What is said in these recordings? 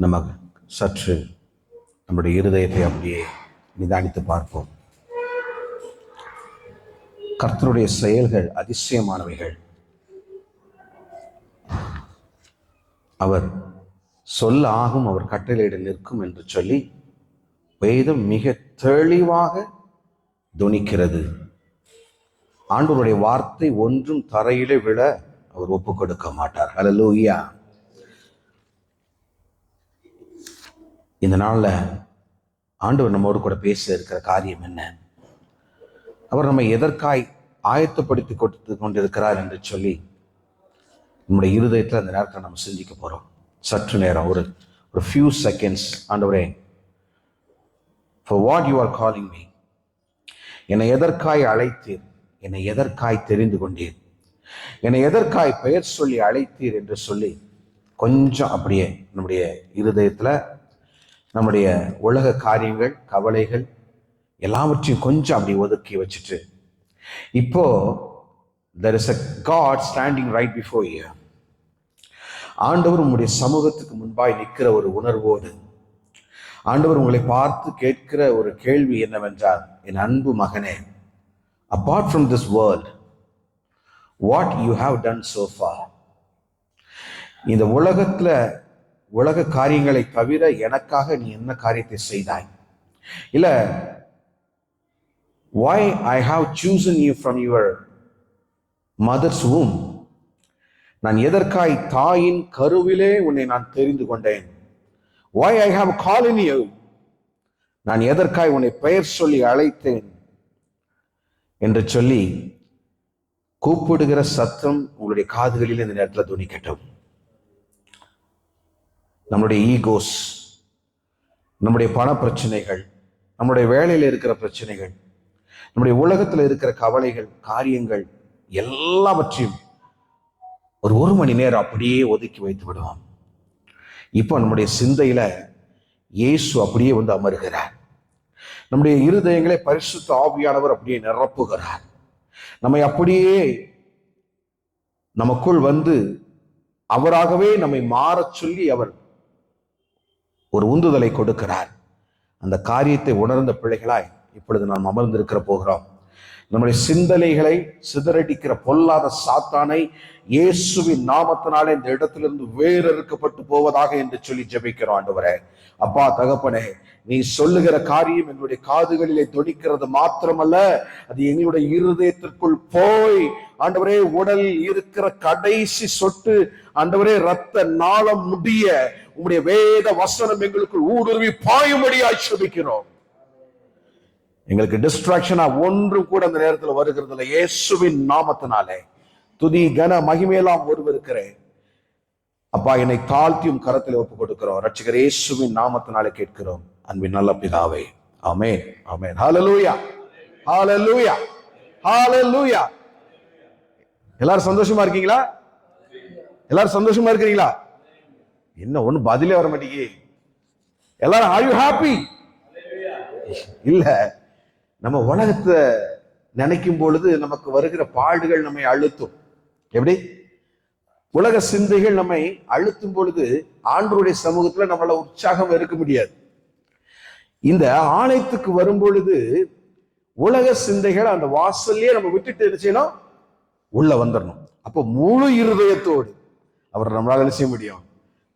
நம்ம சற்று நம்முடைய இருதயத்தை அப்படியே நிதானித்து பார்ப்போம். கர்த்தருடைய செயல்கள் அதிசயமானவைகள். அவர் சொல்ல ஆகும், அவர் கட்டளையிட நிற்கும் என்று சொல்லி வேதம் மிக தெளிவாக துணிக்கிறது. ஆண்டவருடைய வார்த்தை ஒன்றும் தரையிலே விழ அவர் ஒப்புக் கொடுக்க மாட்டார். ஹல்லேலூயா. இந்த நாளில் ஆண்டவர் நம்மோடு கூட பேச இருக்கிற காரியம் என்ன? அவர் நம்மை எதற்காய் ஆயத்தப்படுத்தி கொடுத்து கொண்டிருக்கிறார் என்று சொல்லி நம்முடைய இருதயத்தில் அந்த நேரத்தில் நம்ம சிந்திக்க போகிறோம். சற்று நேரம், ஒரு ஃபியூ செகண்ட்ஸ். ஆண்டவரே, for what you are calling me, என்னை எதற்காய் அழைத்தீர், என்னை எதற்காய் தெரிந்து கொண்டீர், என்னை எதற்காய் பெயர் சொல்லி அழைத்தீர் என்று சொல்லி கொஞ்சம் அப்படியே நம்முடைய இருதயத்தில் நம்முடைய உலக காரியங்கள், கவலைகள் எல்லாவற்றையும் கொஞ்சம் அப்படி ஒதுக்கி வச்சுட்டு, இப்போ there is a God standing right before you. ஆண்டவர் உங்களுடைய சமூகத்துக்கு முன்பாய் நிற்கிற ஒரு உணர்வோடு, ஆண்டவர் உங்களை பார்த்து கேட்கிற ஒரு கேள்வி என்னவென்றால், என் அன்பு மகனே, apart from this world, what you have done so far? இந்த உலகத்துல உலக காரியங்களை தவிர எனக்காக நீ என்ன காரியத்தை செய்தாய்? இல்ல, why I have chosen you from your mother's womb? நான் எதற்காய் தாயின் கருவிலே உன்னை நான் தெரிந்து கொண்டேன்? Why I have called you? நான் எதற்காய் உன்னை பெயர் சொல்லி அழைத்தேன் என்று சொல்லி கூப்பிடுகிற சத்தம் உங்களுடைய காதுகளில் இந்த நேரத்தில் துணிக்கட்டும். நம்முடைய ஈகோஸ், நம்முடைய பண பிரச்சனைகள், நம்முடைய வேலையில் இருக்கிற பிரச்சனைகள், நம்முடைய உலகத்தில் இருக்கிற கவலைகள், காரியங்கள் எல்லாவற்றையும் ஒரு மணி நேரம் அப்படியே ஒதுக்கி வைத்து விடுவோம். இப்போ நம்முடைய சிந்தையில இயேசு அப்படியே வந்து அமருகிறார். நம்முடைய இருதயங்களை பரிசுத்த ஆவியானவர் அப்படியே நிரப்புகிறார். நம்மை அப்படியே நமக்குள் வந்து அவராகவே நம்மை மாறச் சொல்லி அவர் ஒரு உந்துதலை கொடுக்கிறார். அந்த காரியத்தை உணர்ந்த பிள்ளைகளாய் இப்பொழுது நாம் அமர்ந்திருக்கிற போகிறோம். நம்முடைய சிந்தனைகளை சிதறடிக்கிற பொல்லாத சாத்தானை இயேசுவின் நாமத்தினாலே இந்த இடத்திலிருந்து வேறறுக்கப்பட்டு போவதாக என்று சொல்லி ஜெபிக்கிறோம். ஆண்டவரே, அப்பா, தகப்பனே, நீ சொல்லுகிற காரியம் எங்களுடைய காதுகளிலே தொனிக்கிறது மாத்திரமல்ல, அது எங்களுடைய இருதயத்திற்குள் போய் ஆண்டவரே, உடல் இருக்கிற கடைசி சொட்டு ஆண்டவரே, ரத்த நாளம் முடிய உங்களுடைய வேத வசனம் எங்களுக்குள் ஊடுருவி பாயும்படியாய் ஜெபிக்கிறோம். எங்களுக்கு டிஸ்ட்ராக்ஷனா ஒன்றும் கூட அந்த நேரத்தில் வருகிறது இல்லை. இயேசுவின் நாமத்தினாலே துதி கன மகிமையெல்லாம் ஒருவருக்கிறேன். அப்பா, என்னை தாழ்த்தியும் கரத்தில் ஒப்புக் கொடுக்கிறோம். ரட்சகர் இயேசுவின் நாமத்தினாலே கேட்கிறோம், அன்பின் நல்ல பிதாவே. ஆமென், ஆமென். ஹல்லேலூயா, ஹல்லேலூயா, ஹல்லேலூயா. எல்லாரும் சந்தோஷமா இருக்கீங்களா? எல்லாரும் சந்தோஷமா இருக்கிறீங்களா? என்ன ஒண்ணு பதிலே வர மாட்டேங்குது. எல்லாரும் are you happy? இல்ல, நம்ம உலகத்தை நினைக்கும் பொழுது நமக்கு வருகிற பாடுகள் நம்மை அழுத்தும். எப்படி? உலக சிந்தைகள் நம்மை அழுத்தும் பொழுது ஆண்டவருடைய சமூகத்துல நம்மள உற்சாகம் இருக்க முடியாது. இந்த ஆலயத்துக்கு வரும் பொழுது உலக சிந்தைகள் அந்த வாசல்லையே நம்ம விட்டுட்டு என்ன செய்யணும்? உள்ள வந்துடணும். அப்போ முழு இருதயத்தோடு அவர் நம்மளால என்ன செய்ய முடியும்?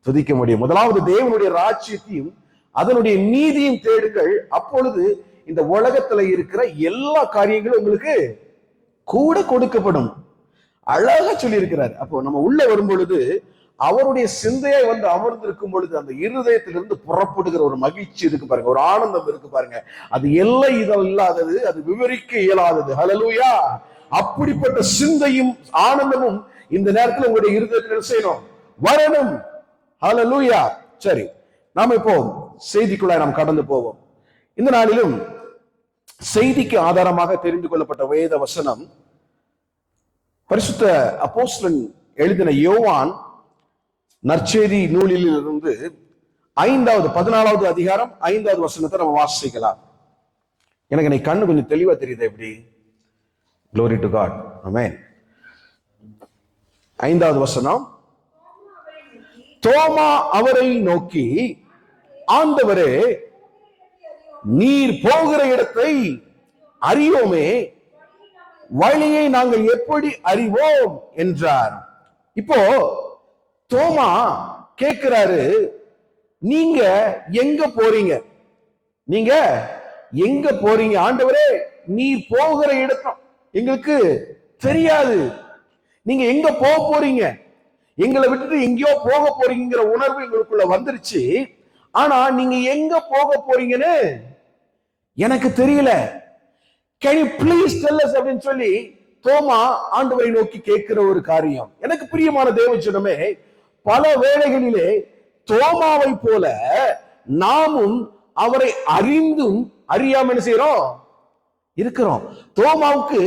துதிக்க முடியும். முதலாவது தேவனுடைய ராஜ்யத்தையும் அதனுடைய நீதியும் தேடுங்கள், அப்பொழுது இந்த உலகத்துல இருக்கிற எல்லா காரியங்களும் உங்களுக்கு கூட கொடுக்கப்படும். அழகா சொல்லி இருக்கிறார். அப்போ நம்ம உள்ள வரும் பொழுது அவருடைய சிந்தையை வந்து அமர்ந்திருக்கும் பொழுது அந்த இருதயத்திலிருந்து புறப்படுகிற ஒரு மகிழ்ச்சி இருக்கு பாருங்க, ஒரு ஆனந்தம் இருக்கு பாருங்க. அது எல்லை இதழ் இல்லாதது, அது விவரிக்க இயலாதது. ஹல்லேலூயா. அப்படிப்பட்ட சிந்தையும் ஆனந்தமும் இந்த நேரத்தில் உங்களுடைய இருதயத்தில் செய்யணும், வரணும். ஹல்லேலூயா. சரி, நாம இப்போ செய்திக்குள்ளாய் நாம் கடந்து போவோம். இந்த நாளிலும் செய்திக்கு ஆதாரமாக தெரிந்து கொள்ளப்பட்ட வேத வசனம் பரிசுத்த அப்போஸ்தலன் எழுதின யோவான் நற்செய்தி நூலில் இருந்து 14வது அதிகாரம் 5வது வசனத்தை நம்ம வாசிக்கலாம். எனக்கு இன்னைக்கு கண்ணு கொஞ்சம் தெளிவா தெரியுது. எப்படி? Glory to God. Amen. 5வது வசனம். தோமா அவரை நோக்கி, ஆண்டவரே, நீர் போகிற இடத்தை அறியோமே, வழியை நாங்கள் எப்படி அறிவோம் என்றார். இப்போ தோமா கேட்கிறாரு, நீங்க எங்க போறீங்க? நீங்க எங்க போறீங்க ஆண்டவரே? நீர் போகிற இடம் எங்களுக்கு தெரியாது. நீங்க எங்க போக போறீங்க? எங்களை விட்டுட்டு எங்கேயோ போக போறீங்கிற உணர்வு எங்களுக்குள்ள வந்துருச்சு. ஆனா நீங்க எங்க போக போறீங்கன்னு எனக்கு தெரியல. Can you please tell us அப்படின்னு சொல்லி தோமா ஆண்டவரை நோக்கி கேட்கிற ஒரு காரியம். எனக்கு பிரியமான தேவஜனமே, பல வேளைகளிலே தோமாவை போல நாமும் அவரை அறிந்தும் அறியாம என்ன செய்யறோம் இருக்கிறோம். தோமாவுக்கு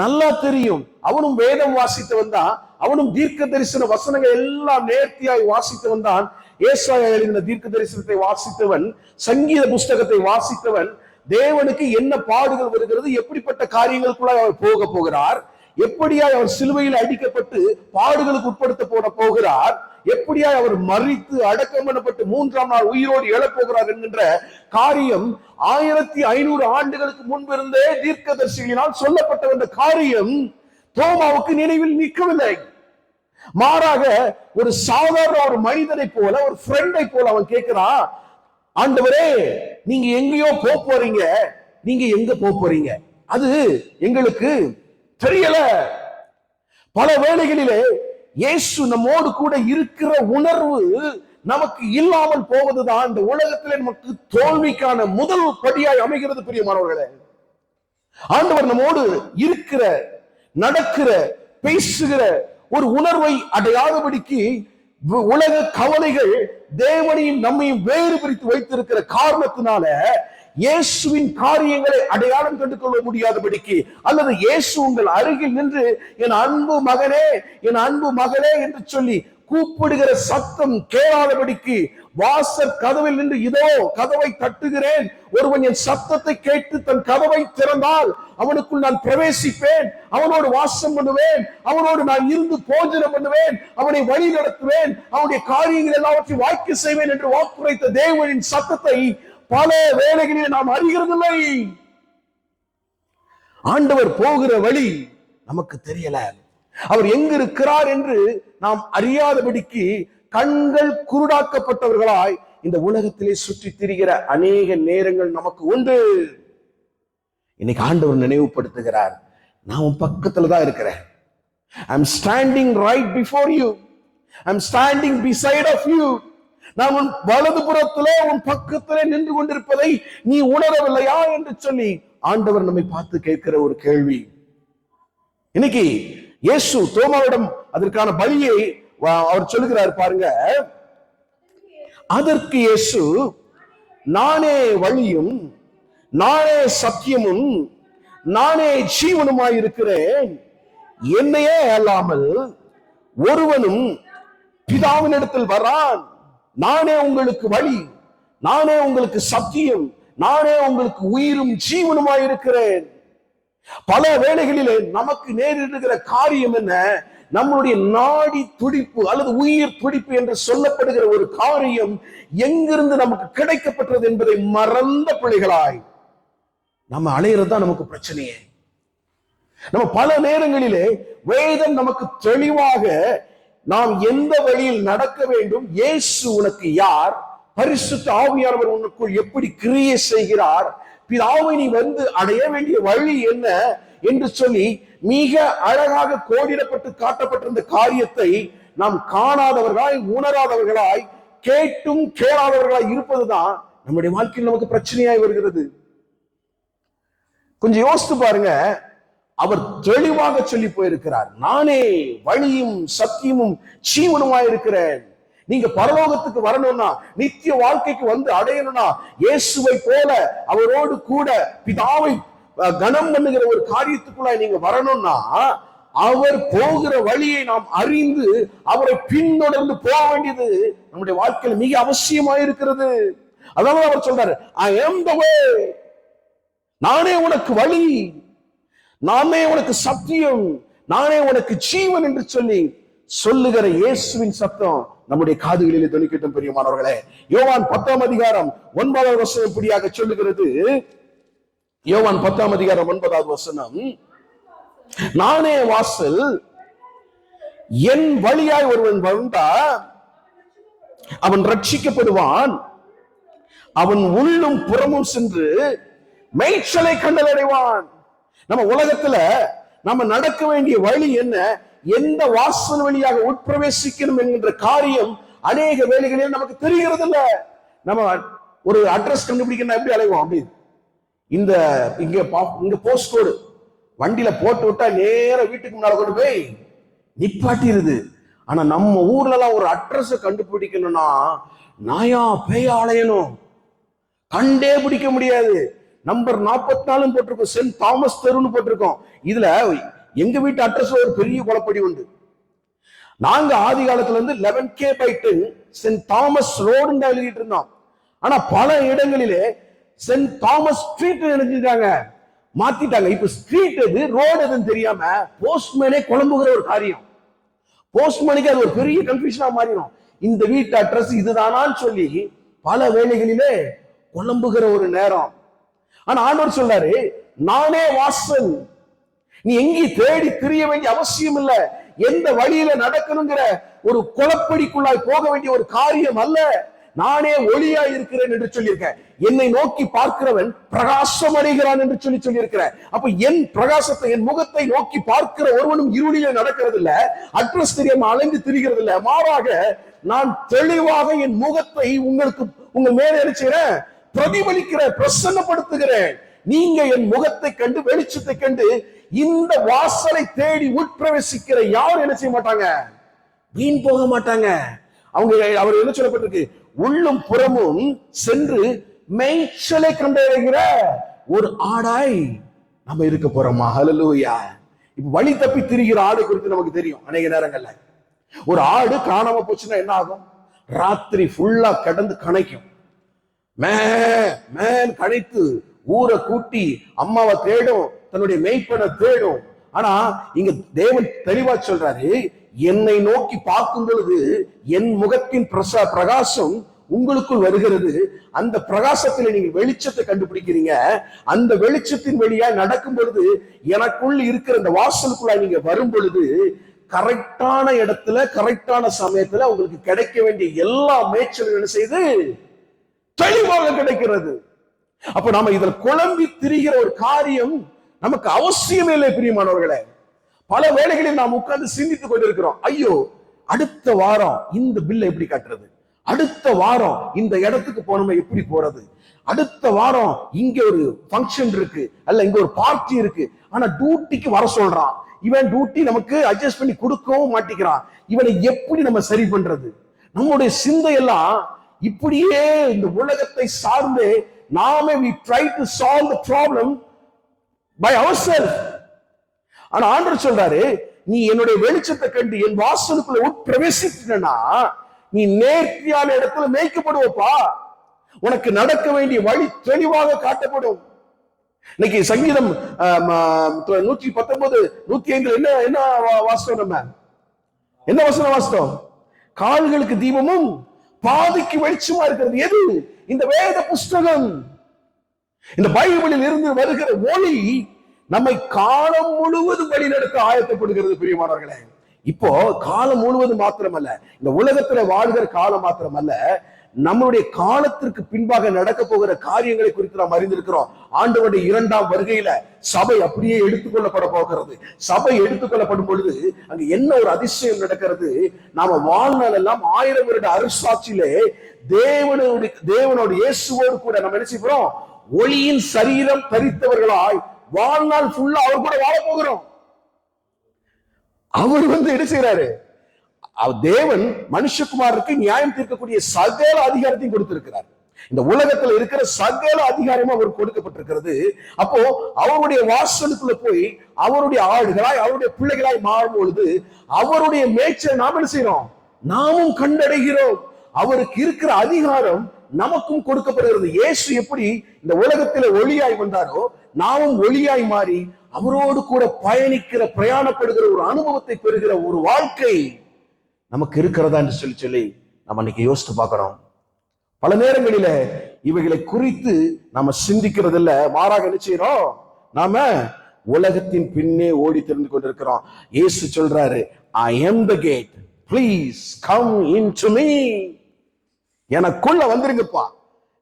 நல்லா தெரியும், அவனும் வேதம் வாசித்தவன் தான், அவனும் தீர்க்க தரிசன வசனங்கள் எல்லாம் நேர்த்தியாய் வாசித்தவன் தான். ஏசாயா எழுதின தீர்க்க தரிசனத்தை வாசித்தவன், சங்கீத புஸ்தகத்தை வாசித்தவன். தேவனுக்கு என்ன பாடுகள் வருகிறது, எப்படிப்பட்ட காரியங்களுக்குள்ள அவர் போக போகிறார், எப்படியாய் அவர் சிலுவையில் அடிக்கப்பட்டு பாடுகளுக்கு உட்படுத்த போகிறார், எப்படியாய் அவர் மரித்து அடக்கம் பண்ணப்பட்டு 3ஆம் நாள் உயிரோடு எழப்போகிறார் என்கின்ற காரியம் 1500 ஆண்டுகளுக்கு முன்பிருந்தே தீர்க்கதரிசிகளினால் சொல்லப்பட்ட அந்த காரியம் தோமாவுக்கு நினைவில் நிற்கவில்லை. மாறாக ஒரு சாதாரண ஒரு மனிதனை போல, ஒரு ஃப்ரெண்டை போல அவன் கேட்கிறான், ஆண்டவரே, நீங்க எங்கேயோ போறீங்க, நீங்க எங்க போறீங்க அது எங்களுக்கு தெரியல. பல வேளைகளிலே இயேசு நம்மோடு கூட இருக்கிற உணர்வு நமக்கு இல்லாமல் போவதுதான் இந்த உலகத்திலே நமக்கு தோல்விக்கான முதல் படியாய் அமைகிறது. பிரியமானவர்களே, ஆண்டவர் நம்மோடு இருக்கிற, நடக்கிற, பேசுகிற ஒரு உணர்வை அடையாதபடிக்கு உலக கவலைகள் தேவனையும் நம்மையும் வேறு பிரித்து வைத்திருக்கிற காரணத்தினால இயேசுவின் காரியங்களை அடையாளம் கண்டு கொள்ள முடியாதபடிக்கு, அல்லது இயேசு உங்கள் அருகில் நின்று என் அன்பு மகனே, என் அன்பு மகளே என்று சொல்லி கூப்பிடுகிற சத்தம் கேளாதபடிக்கு வாசல் கதவில் நின்று இதோ கதவை தட்டுகிறேன், ஒருவன் என் சத்தத்தை கேட்டு தன் கதவை திறந்தால் அவனுக்குள் நான் பிரவேசிப்பேன், அவனோடு வாசம் பண்ணுவேன், அவனோடு நான் இருந்து போஜனம் பண்ணுவேன், அவனை வழி நடத்துவேன், அவனுடைய காரியங்கள் எல்லாவற்றையும் வாய்க்க செய்வேன் என்று வாக்குரைத்த தேவனின் சத்தத்தை பல வேளைகளில் நாம் அறிகிறதில்லை. ஆண்டவர் போகிற வழி நமக்கு தெரியல, அவர் எங்க இருக்கிறார் என்று நாம் அறியாதபடிக்கு கண்கள் குருடாக்கப்பட்டவர்களாய் இந்த உலகத்திலே சுற்றி திரிகிற அநேக நேரங்கள் நமக்கு உண்டு. இன்னைக்கு ஆண்டவர் நினைவுபடுத்துகிறார், நான் உன் பக்கத்துல தான் இருக்கிறேன். I'm standing right before you. I'm standing beside of you. நான் உன் வலது புறத்திலே உன் பக்கத்திலே நின்று கொண்டிருப்பதை நீ உணரவில்லையா என்று சொல்லி ஆண்டவர் நம்மை பார்த்து கேட்கிற ஒரு கேள்வி. இன்னைக்கு இயேசு தோமாவிடம் அதற்கான பதிலை அவர் சொல்லுகிறார் பாருங்க. அதற்கு இயேசு, நானே வழியும் நானே சத்தியமும் நானே ஜீவனுமாய் இருக்கிறேன், என்னையே அல்லாமல் ஒருவனும் பிதாவினிடத்தில் வரான். நானே உங்களுக்கு வழி, நானே உங்களுக்கு சத்தியம், நானே உங்களுக்கு உயிரும் ஜீவனுமாய் இருக்கிறேன். பல வேளைகளிலே நமக்கு நேரிடுகிற காரியம் என்ன? நம்மளுடைய நாடி துடிப்பு அல்லது உயிர் துடிப்பு என்று சொல்லப்படுகிற ஒரு காரியம் எங்கிருந்து நமக்கு கிடைக்கப்பட்டது என்பதை மறந்த பிள்ளைகளாய் நம்ம அலையிறதுதான் நமக்கு பிரச்சனையே. நம்ம பல நேரங்களிலே வேதம் நமக்கு தெளிவாக நாம் எந்த வழியில் நடக்க வேண்டும், இயேசு உனக்கு யார், பரிசுத்த ஆவியானவர் உனக்குள் எப்படி கிரியை செய்கிறார், பிதாவை நீ வந்து அடைய வேண்டிய வழி என்ன என்று சொல்லி மிக அழகாக கோடிடப்பட்டு காட்டப்பட்டிருந்த காரியத்தை நாம் காணாதவர்களாய், உணராதவர்களாய், கேட்டும் கேளாதவர்களாய் இருப்பதுதான் நம்முடைய வாழ்க்கையில் நமக்கு பிரச்சனையாய் வருகிறது. கொஞ்சம் யோசித்து பாருங்க. அவர் தெளிவாக சொல்லி போயிருக்கிறார், நானே வழியும் சத்தியமும் ஜீவனுமாய் இருக்கிறேன். நீங்க பரலோகத்துக்கு வரணும்னா, நித்திய வாழ்க்கைக்கு வந்து அடையணும்னா, இயேசுவை போல அவரோடு கூட பிதாவை கனம் பண்ணுகிற ஒரு காரியத்துக்குள்ள நீங்க வரணும்னா, அவர் போகிற வழியை நாம் அறிந்து அவரை பின்தொடர்ந்து போக வேண்டியது நம்முடைய வாழ்க்கையில் மிக அவசியமாக இருக்கிறது. அதாவது அவர் சொல்றாரு, I am the way. நானே உனக்கு வழி, நானே உனக்கு சத்தியம், நானே உனக்கு ஜீவன் என்று சொல்லி சொல்லுகிற இயேசுவின் சத்தம் நம்முடைய காதுகளிலே தொனிக்கட்டும் பிரியமானவர்களே. யோவான் 10ஆம் அதிகாரம் 9வது வசனம் இப்படியாக சொல்லுகிறது. யோவான் 10ஆம் அதிகாரம் 9வது வசனம், நானே வாசல், என் வழியாய் ஒருவன் வந்தா அவன் ரட்சிக்கப்படுவான், அவன் உள்ளும் புறமும் சென்று மேய்ச்சலை கண்டடைவான். நம்ம உலகத்துல நம்ம நடக்க வேண்டிய வழி என்ன, எந்த வாசல் வழியாக உட்பிரவேசிக்கணும் என்கின்ற காரியம் அநேக வேலைகளில் நமக்கு தெரிகிறது இல்ல. நம்ம ஒரு அட்ரஸ் கண்டுபிடிக்கணும், எப்படி அலைவோம்? அப்படி இங்க போஸ்ட் கோடு வண்டியில போட்டு விட்டா நேர வீட்டுக்கு முன்னால கொண்டு போய் நிப்பாட்டிருது. ஆனா நம்ம ஊர்ல எல்லாம் ஒரு அட்ரஸ் கண்டுபிடிக்கணும்னா நாயா பேய அலையணும், கண்டே பிடிக்க முடியாது. நம்பர் 44 போட்டிருக்கோம், சென்ட் தாமஸ் தெருன்னு போட்டிருக்கோம். இதுல எங்க வீட்டு அட்ரஸ் ஒரு பெரிய குழப்படி உண்டு. நாங்க ஆதி காலத்துல இருந்து 11K/10 சென்ட் தாமஸ் ரோடு தான் எழுதிட்டு இருந்தோம். ஆனா பல இடங்களிலே சென்ட் தாமஸ் ஸ்ட்ரீட் எழுதிட்டாங்க, மாத்திட்டாங்க. இப்ப ஸ்ட்ரீட் எது ரோடு எதுன்னு தெரியாம போஸ்ட்மேனே குழம்புகிற ஒரு காரியம். போஸ்ட்மேனுக்கு அது ஒரு பெரிய கன்ஃபியூஷனா மாறிடும். இந்த வீட்டு அட்ரஸ் இதுதானான்னு சொல்லி பல வேளைகளிலே குழம்புகிற ஒரு நேரம். ஆனா ஆண்டவர் சொல்றாரு, நானே வாசல், நீ எங்கேயும் தேடி திரிய வேண்டிய அவசியம் இல்ல. எந்த வழியில நடக்கணுங்கிற ஒரு குழப்படிக்குள்ளாய் போக வேண்டிய ஒரு காரியம் அல்ல. நானே ஒளியா இருக்கிறேன் என்று சொல்லியிருக்கேன். என்னை நோக்கி பார்க்கிறவன் பிரகாசம் அடைகிறான் என்று சொல்லியிருக்கிறேன். அப்ப என் பிரகாசத்தை, என் முகத்தை நோக்கி பார்க்கிற ஒருவனும் இருளிலே நடக்கிறது இல்ல, அட்ரஸ் தெரியாம அலைந்து திரிகிறது இல்ல. மாறாக நான் தெளிவாக என் முகத்தை உங்க மேல நினைச்சுகிறேன், பிரதிபலிக்கிறேன், பிரசன்னப்படுத்துகிறேன். நீங்க என் முகத்தை கண்டு, வெளிச்சத்தை கண்டு இந்த வாசலை தேடி உட்பிரவேசிக்கிற யாரும் என்ன செய்ய மாட்டாங்க, வீண் போக மாட்டாங்க. அவர் என்ன சொல்லப்பட்டிருக்கு, உள்ளும் புறமும் சென்று மேய்ச்சலை கண்டடைகிற ஒரு ஆடாய் நம்ம இருக்க போறோமா? ஹல்லேலூயா. இப்ப வழி தப்பி திரிகிற ஆடு குறித்து நமக்கு தெரியும். அநேக நேரங்கள்ல ஒரு ஆடு காணாம போச்சுன்னா என்ன ஆகும்? ராத்திரி ஃபுல்லா கடந்து கணைக்கும், மேன் கணைத்து ஊரை கூட்டி அம்மாவை தேடும், தன்னுடைய மேய்ப்பனை தேடும். ஆனா இங்க தேவன் தெளிவா சொல்றாரு, என்னை நோக்கி பார்க்கும் பொழுது என் முகத்தின் பிரகாசம் உங்களுக்குள் வருகிறது. அந்த பிரகாசத்துல நீங்க வெளிச்சத்தை கண்டுபிடிக்கிறீங்க. அந்த வெளிச்சத்தின் வழியா நடக்கும் பொழுது, எனக்குள் இருக்கிற இந்த வாசலுக்குள்ள நீங்க வரும் பொழுது, கரெக்டான இடத்துல கரெக்டான சமயத்துல உங்களுக்கு கிடைக்க வேண்டிய எல்லா மேய்ச்சலும் என்ன செய்து தெளிவாக கிடைக்கிறது. அப்ப நாம இதுல குழம்பி திரிகிற ஒரு காரியம் நமக்கு அவசியமே இல்லை பிரியமானவர்களே. பல வேளைகளில் நாம் உட்கார்ந்து சிந்தித்துக் கொண்டிருக்கிறோம், ஐயோ அடுத்த வாரம் இந்த பில்லை எப்படி கட்டுறது, அடுத்த வாரம் இந்த இடத்துக்கு போனோம் எப்படி போறது, அடுத்த வாரம் இங்க ஒரு ஃபங்க்ஷன் இருக்கு, அல்ல இங்க ஒரு பார்ட்டி இருக்கு, ஆனா டியூட்டிக்கு வர சொல்றான், இவன் டியூட்டி நமக்கு அட்ஜஸ்ட் பண்ணி கொடுக்கவும் மாட்டேங்கிறான், இவனை எப்படி நம்ம சரி பண்றது? நம்முடைய சிந்தையெல்லாம் இப்படியே இந்த உலகத்தை சார்ந்து நாமே we try to solve the problem by ourselves. ஆனா ஆண்டவர் சொல்றாரு, நீ என்னுடைய வெளிச்சத்தை கண்டு என் வாசலுக்குள்ள உட்பிரவேசித்தனா நீ நேர்த்தியான இடத்துல மேய்க்கப்படுவப்பா. உனக்கு நடக்க வேண்டிய வழி தெளிவாக காட்டப்படும். இன்னைக்கு சங்கீதம் 119 105 என்ன வாசித்தோம்? நம்ம என்ன வசனம் வாசித்தோம்? கால்களுக்கு தீபமும் பாதைக்கு வெளிச்சமா இருக்கிறது எது? இந்த வேத புஸ்தகம். இந்த பைபிளில் இருந்து வருகிற ஒளி நம்மை காலம் முழுவதும் வழி நடத்த ஆயத்தப்படுகிறது பிரியமானவர்களே. இப்போ காலம் முழுவதும் மாத்திரமல்ல, இந்த உலகத்துல வாழ்கிற காலம் மாத்திரமல்ல, நம்மளுடைய காலத்திற்கு பின்பாக நடக்க போகிற காரியங்களை குறித்து நாம் அறிந்திருக்கிறோம். ஆண்டவருடைய 2ஆம் வருகையில சபை அப்படியே எடுத்துக்கொள்ளப்பட போகிறது. சபை எடுத்துக்கொள்ளப்படும் பொழுது அங்க என்ன ஒரு அதிசயம் நடக்கிறது? நாம வாழ்நாள் எல்லாம் 1000 வருட அரசாட்சியிலே தேவனோட இயேசுவோடு கூட நம்ம என்ன செய்கிறோம்? ஒளியின் சரீரம் தரித்தவர்களாய் வாழ்நாள் ஃபுல்லா அவர் கூட வாழ போகிறோம். அவர் என்ன செய்யறாரு? தேவன் மனுஷகுமாருக்கு நியாயம் தீர்க்கக்கூடிய சகல அதிகாரத்தையும் கொடுத்திருக்கிறார். இந்த உலகத்துல இருக்கிற சகல அதிகாரமும் அவர் கொடுக்கப்பட்டிருக்கிறது. அப்போ அவருடைய வாசலுக்குள்ள போய் அவருடைய ஆடுகளாய் அவருடைய பிள்ளைகளாய் மாறும் பொழுது அவருடைய மேய்ச்சலை நாம் என்ன செய்யறோம்? நாமும் கண்டடைகிறோம். அவருக்கு இருக்கிற அதிகாரம் நமக்கும் கொடுக்கப்படுகிறது. இயேசு எப்படி இந்த உலகத்தில ஒளியாய் வந்தாரோ, நாமும் ஒளியாய் மாறி அவரோடு கூட பயணிக்கிற, பிரயாணப்படுகிற ஒரு அனுபவத்தை பெறுகிற ஒரு வாழ்க்கை நமக்கு இருக்கிறதா என்று சொல்லி நம்ம இன்னைக்கு யோசித்து பார்க்கணும். பல நேரங்களில இவைகளை குறித்து நாம சிந்திக்கிறது இல்ல, மாறாக என்ன செய்யறோம், நாம உலகத்தின் பின்னே ஓடி தெரிந்து கொண்டிருக்கிறோம். இயேசு சொல்றாரு, I am the gate, please come into me. எனக்குள்ள வந்துருங்கப்பா,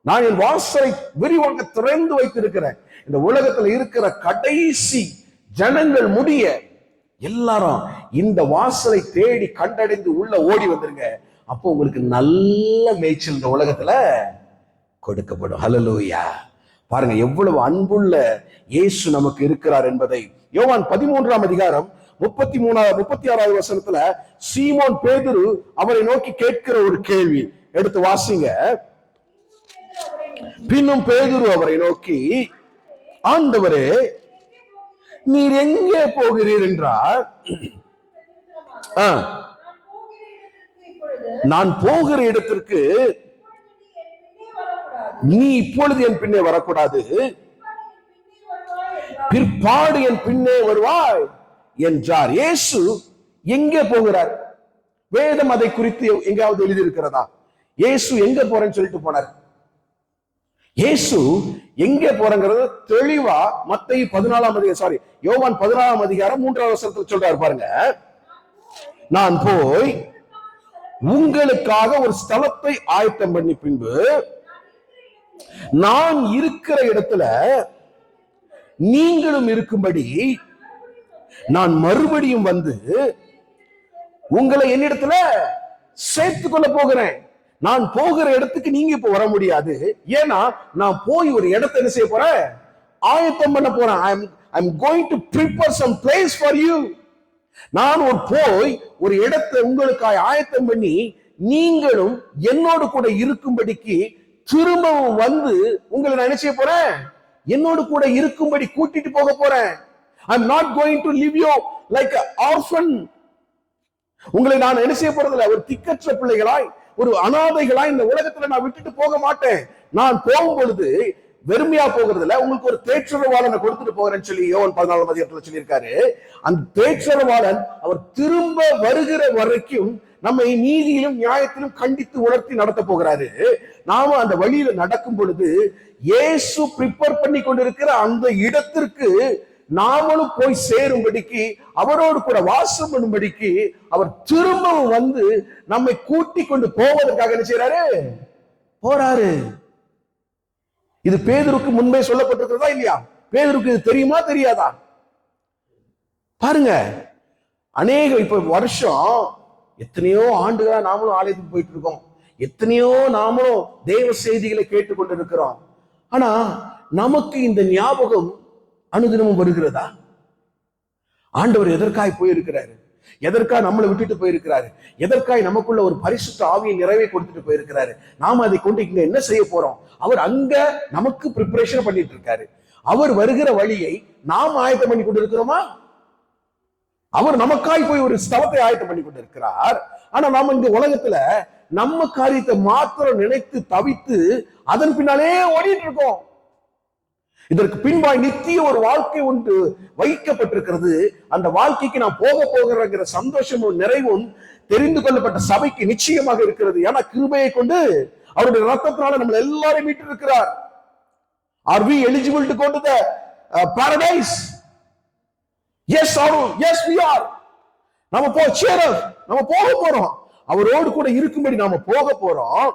நான் என் வாசலை விரிவாக திறந்து வைத்திருக்கிறேன். இந்த உலகத்துல இருக்கிற கடைசி ஜனங்கள் முடிய எல்லாரும் இந்த வாசலை தேடி கண்டடைந்து உள்ள ஓடி வந்துருங்க. அப்போ உங்களுக்கு நல்ல மேய்ச்சல் இந்த உலகத்துல கொடுக்கப்படும். ஹல்லேலூயா. பாருங்க எவ்வளவு அன்புள்ள இயேசு நமக்கு இருக்கிறார் என்பதை யோவான் 13ஆம் அதிகாரம் 36வது வசனத்துல சீமோன் பேதுரு அவரை நோக்கி கேட்கிற ஒரு கேள்வி எடுத்து வாசிங்க. பின்னும் பேதுரு அவரை நோக்கி, ஆண்டவரே, நீர் எங்கே போகிறீர் என்றார். நான் போகிற இடத்திற்கு நீ இப்பொழுது என் பின்னே வரக்கூடாது, பிற்பாடு என் பின்னே வருவாய் என்றார். இயேசு எங்கே போகிறார்? வேதம் அதை குறித்து எங்காவது எழுதி இருக்கிறதா? இயேசு எங்க போறேன்னு சொல்லிட்டு போனார். இயேசு எங்கே போறங்கிறது தெளிவா மத்தேயு 14ஆம் அதிகாரம் யோவான் 14ஆம் அதிகாரம் 3வது வசனத்தில் சொல்றாரு பாருங்க. நான் போய் உங்களுக்காக ஒரு ஸ்தலத்தை ஆயத்தம் பண்ணி பின்பு நான் இருக்கிற இடத்துல நீங்களும் இருக்கும்படி நான் மறுபடியும் வந்து உங்களை என்னிடத்துல சேர்த்துக் கொள்ள போகிறேன். நான் போகிற இடத்துக்கு நீங்க இப்ப வர முடியாது. ஏன்னா நான் போய் ஒரு இடத்தை என்ன செய்ய போறேன், ஆயத்தம் பண்ண போறேன். I'm going to prepare some place for you. நான் போய் ஒரு இடத்தை உங்களுக்காக ஆயத்தம் பண்ணி நீங்களும் என்னோடு கூட இருக்கும்படிக்கு திரும்பவும் வந்து உங்களை நான் என்ன செய்ய போறேன், என்னோடு கூட இருக்கும்படி கூட்டிட்டு போக போறேன். I'm not going to leave you like an orphan. உங்களை நான் என்ன செய்ய போறதில்லை, ஒரு திக்கற்ற பிள்ளைகளாய், ஒரு அனாதைகளாய் இந்த உலகத்துல நான் விட்டுட்டு போக மாட்டேன். நான் போகும் பொழுது வெறுமையா போகிறது இல்ல, உங்களுக்கு ஒரு தேற்றரவாளனை கொடுத்துட்டு போகிறேன்னு சொல்லி யோவான் 14ஆம் அதிகாரத்துல சொல்லியிருக்காரு. அந்த தேற்றரவாளன் அவர் திரும்ப வருகிற வரைக்கும் நம்மை நீதியிலும் நியாயத்திலும் கண்டித்து உணர்த்தி நடத்த போகிறாரு. நாம அந்த வழியில நடக்கும் பொழுது இயேசு ப்ரிப்பேர் பண்ணி கொண்டிருக்கிற அந்த இடத்திற்கு நாமளும் போய் சேரும்படிக்கு, அவரோடு கூட வாசம் பண்ணும்படிக்கு அவர் திரும்பவும் வந்து நம்மை கூட்டி கொண்டு போவதற்காக என்ன செய்யறாரு, போறாரு. இது பேதுருக்கு முன்பே சொல்லப்பட்டிருக்கிறதா இல்லையா? பேதுருக்கு இது தெரியுமா தெரியாதா? பாருங்க, இப்ப வருஷம் எத்தனையோ ஆண்டுகளா நாமளும் ஆலயத்துக்கு போயிட்டு இருக்கோம், எத்தனையோ நாமளும் தேவ செய்திகளை கேட்டுக்கொண்டு இருக்கிறோம். ஆனா நமக்கு இந்த ஞாபகம் அனுதினமும் வருகிறதா? ஆண்டவர் எதற்காய் போயிருக்கிறாரு, எதற்காக நம்மளை விட்டுட்டு போயிருக்கிறாரு, எதற்காய் நமக்குள்ள ஒரு பரிசுத்த ஆவியை நிறைவே கொடுத்துட்டு போயிருக்கிறாரு. நாம அதை கொண்டு இங்க என்ன செய்ய போறோம்? அவர் அங்க நமக்கு ப்ரிப்பரேஷன் பண்ணிட்டு இருக்காரு. அவர் வருகிற வழியை நாம் ஆயத்தம் பண்ணி கொண்டு இருக்கிறோமா? அவர் நமக்காய் போய் ஒரு ஸ்தலத்தை ஆயத்தம் பண்ணி கொண்டு இருக்கிறார். ஆனா நாம இந்த உலகத்துல நம்ம காரியத்தை மாத்திரம் நினைத்து தவித்து அதன் பின்னாலே ஓடிட்டு இருக்கோம். இதற்கு பின்பாய் நித்திய ஒரு வாழ்க்கை ஒன்று வைக்கப்பட்டிருக்கிறது. அந்த வாழ்க்கைக்கு நான் போக போகிற சந்தோஷமும் நிறைவும் தெரிந்து கொள்ளப்பட்ட சபைக்கு நிச்சயமாக இருக்கிறது. ஏன்னா கிருபையை கொண்டு அவருடைய ரத்தத்தினால நம்ம எல்லாரையும் மீட்டு இருக்கிறார். Are we eligible to go to the paradise? Yes or yes we are. நம்ம போக போறோம், அவரோடு கூட இருக்கும்படி நாம போக போறோம்.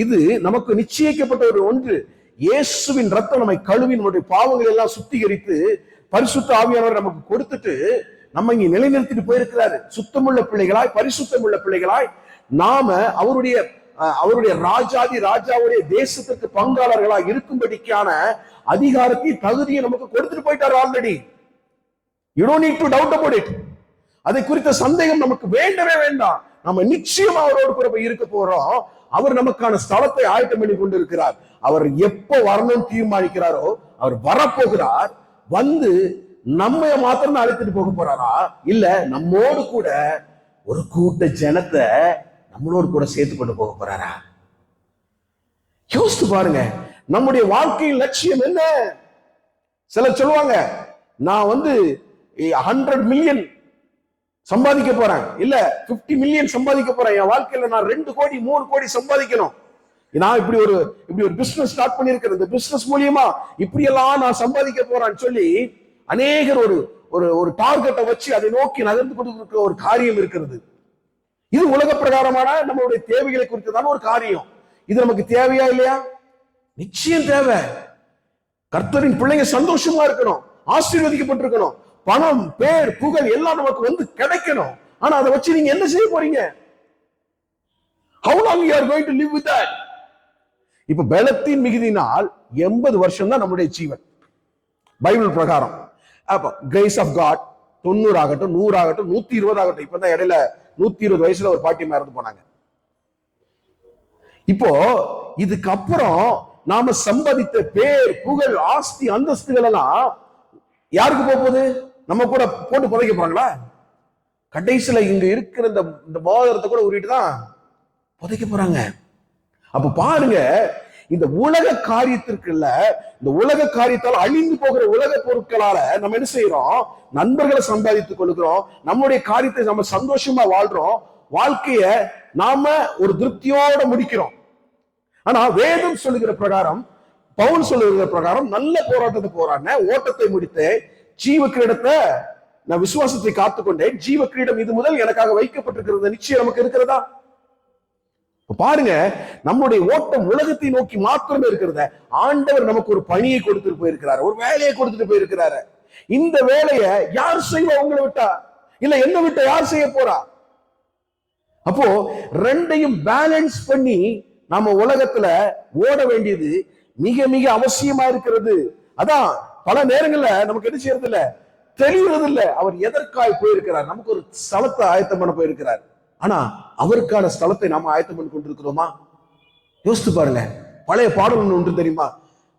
இது நமக்கு நிச்சயிக்கப்பட்ட ஒரு ஒன்று. இயேசுவின் ரத்தம் நம்மை கழுவி நம்முடைய பாவங்கள் எல்லாம் சுத்திகரித்து பரிசுத்த ஆவியானவர் நமக்கு கொடுத்துட்டு நம்ம இங்க நிலைநிறுத்திட்டு போயிருக்கிறாரு. சுத்தமுள்ள பிள்ளைகளாய், பரிசுத்தமுள்ள பிள்ளைகளாய் நாம அவருடைய ராஜாவுடைய தேசத்துக்கு பங்காளர்களாக இருக்கும்படிக்கான அதிகாரத்தை தகுதியை நமக்கு கொடுத்துட்டு போயிட்டாரு already. You don't need to doubt about it. அதை குறித்த சந்தேகம் நமக்கு வேண்டவே வேண்டாம். நம்ம நிச்சயமா அவரோடு கூட போய் இருக்க போறோம். அவர் நமக்கான ஸ்தலத்தை ஆயத்தம் பண்ணி கொண்டிருக்கிறார். அவர் எப்ப வரணும்னு தீர்மானிக்கிறாரோ அவர் வரப்போகிறார். வந்து நம்ம மாத்திரம் அழைத்துட்டு போக போறாரா, இல்ல நம்மோடு கூட ஒரு கூட்ட ஜனத்தை நம்மளோடு கூட சேர்த்து கொண்டு போக போறாரா? யோசித்து பாருங்க, நம்முடைய வாழ்க்கையின் லட்சியம் என்ன? சிலர் சொல்லுவாங்க, நான் 100 மில்லியன் சம்பாதிக்க போறேன், இல்ல 50 மில்லியன் சம்பாதிக்க போறேன், என் வாழ்க்கையில நான் 2 கோடி 3 கோடி சம்பாதிக்கணும், நான் இப்படி ஒரு பிசினஸ் ஸ்டார்ட் பண்ணிருக்கிறேன், இந்த பிசினஸ் மூலியமா இப்படி எல்லாம் நான் சம்பாதிக்க போறேன்னு சொல்லி அநேகர் ஒரு ஒரு டார்கெட்டை வச்சு அதை நோக்கி நகர்ந்து கொண்டிருக்கிற ஒரு காரியம் இருக்கிறது. இது உலக பிரகாரமான நம்மளுடைய தேவைகளை குறித்ததான ஒரு காரியம். இது நமக்கு தேவையா இல்லையா? நிச்சயம் தேவை. கர்த்தரின் பிள்ளைங்க சந்தோஷமா இருக்கணும், ஆசீர்வதிக்கப்பட்டிருக்கணும், பணம் பேர் புகழ் எல்லாம் நமக்கு வந்து கிடைக்கணும். ஆனா அதை வச்சு நீங்க என்ன செய்ய போறீங்க? How long you are going to live with that? இப்ப பலத்தின் மிகுதினால் 80 வருஷம் தான் நம்முடைய ஜீவன் பைபிள் பிரகாரம். அப்ப கிரேஸ் ஆஃப் காட் 90 ஆகட்டும், 100 ஆகட்டும், 120 ஆகட்டும். இப்பதான் இடையில 120 வயசுல ஒரு பாட்டி மறந்து போனாங்க. இப்போ இதுக்கு அப்புறம் நாம சம்பாதித்த பேர் புகழ் ஆஸ்தி அந்தஸ்துகள் எல்லாம் யாருக்கு போகுது? நம்ம கூட போட்டு புதைக்க போறாங்களா? கடைசியில இங்க இருக்கிற இந்த போதரத்தை கூட உருவிட்டு தான் புதைக்க போறாங்க. அப்ப பாருங்க, இந்த உலக காரியத்திற்குள்ள, இந்த உலக காரியத்தால் அழிந்து போகிற உலக பொருட்களால நம்ம என்ன செய்யறோம்? நண்பர்களை சம்பாதித்துக் கொள்கிறோம், நம்முடைய காரியத்தை நம்ம சந்தோஷமா வாழ்றோம், வாழ்க்கைய நாம ஒரு திருப்தியோட முடிக்கிறோம். ஆனா வேதம் சொல்லுகிற பிரகாரம், பவுல் சொல்லுகிற பிரகாரம், நல்ல போராட்டத்தை போராடின, ஓட்டத்தை முடித்து, ஜீவ கிரீடத்தை நான் விசுவாசத்தை காத்துக்கொண்டேன், ஜீவ கிரீடம் இது முதல் எனக்காக வைக்கப்பட்டிருக்கிறது நிச்சயம் நமக்கு இருக்கிறதா? பாருங்க, நம்முடைய ஓட்டம் உலகத்தை நோக்கி மாத்திரமே இருக்கிறத, ஆண்டவர் நமக்கு ஒரு பணியை கொடுத்துட்டு போயிருக்கிறாரு, ஒரு வேலையை கொடுத்துட்டு போயிருக்கிறாரு. இந்த வேலையை யார் செய்வா? உங்களை விட்டா இல்ல என்ன விட்டா யார் செய்ய போறா? அப்போ ரெண்டையும் பேலன்ஸ் பண்ணி நாம உலகத்துல ஓட வேண்டியது மிக மிக அவசியமா இருக்கிறது. அதான் பல நேரங்கள்ல நமக்கு என்ன செய்யறது இல்ல, தெளிவது இல்ல. அவர் எதற்காய் போயிருக்கிறார்? நமக்கு ஒரு ஸ்தலத்தை ஆயத்தம் பண்ண போயிருக்கிறார். ஆனா அவருக்கான ஸ்தலத்தை நாம ஆயத்தம் பண்ணி கொண்டிருக்கிறோமா? யோசித்து பாருங்க. பழைய பாடல் ஒன்று தெரியுமா?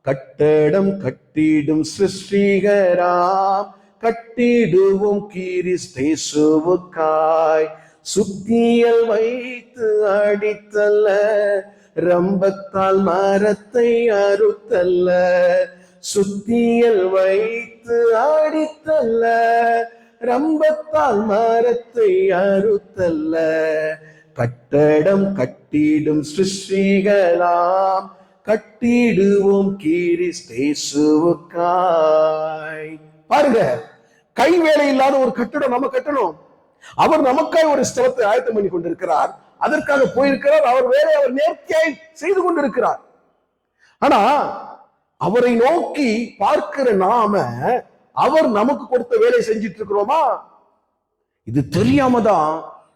கட்டடம் கட்டிடும் சிருஷ்டிகராம், கட்டிடுவோம் கிறிஸ்தேசுவுக்காய், சுத்தியல் வைத்து அடித்தல்ல, ரம்பத்தால் மரத்தை அறுத்தல்ல, சுத்தியல் வைத்து அடித்தல்ல, ரம்பத்தால் மரத்தை அறுத்தல்ல, கட்டடம் கட்டிடும் சிருஷ்டிகளாம், கட்டிடுவோம் கிறிஸ்தேசுவுக்காய். பாருங்க, கை வேலை இல்லாத ஒரு கட்டடம் நம்ம கட்டணும். அவர் நமக்காய் ஒரு ஸ்தலத்தை ஆயத்தம் பண்ணி கொண்டிருக்கிறார், அதற்காக போயிருக்கிறார். அவர் வேலை அவர் நேர்த்தியாய் செய்து கொண்டிருக்கிறார். ஆனா அவரை நோக்கி பார்க்கிற நாம அவர் நமக்கு கொடுத்த வேலையை செஞ்சிட்டு இருக்கிறோமா? இது தெரியாம தான்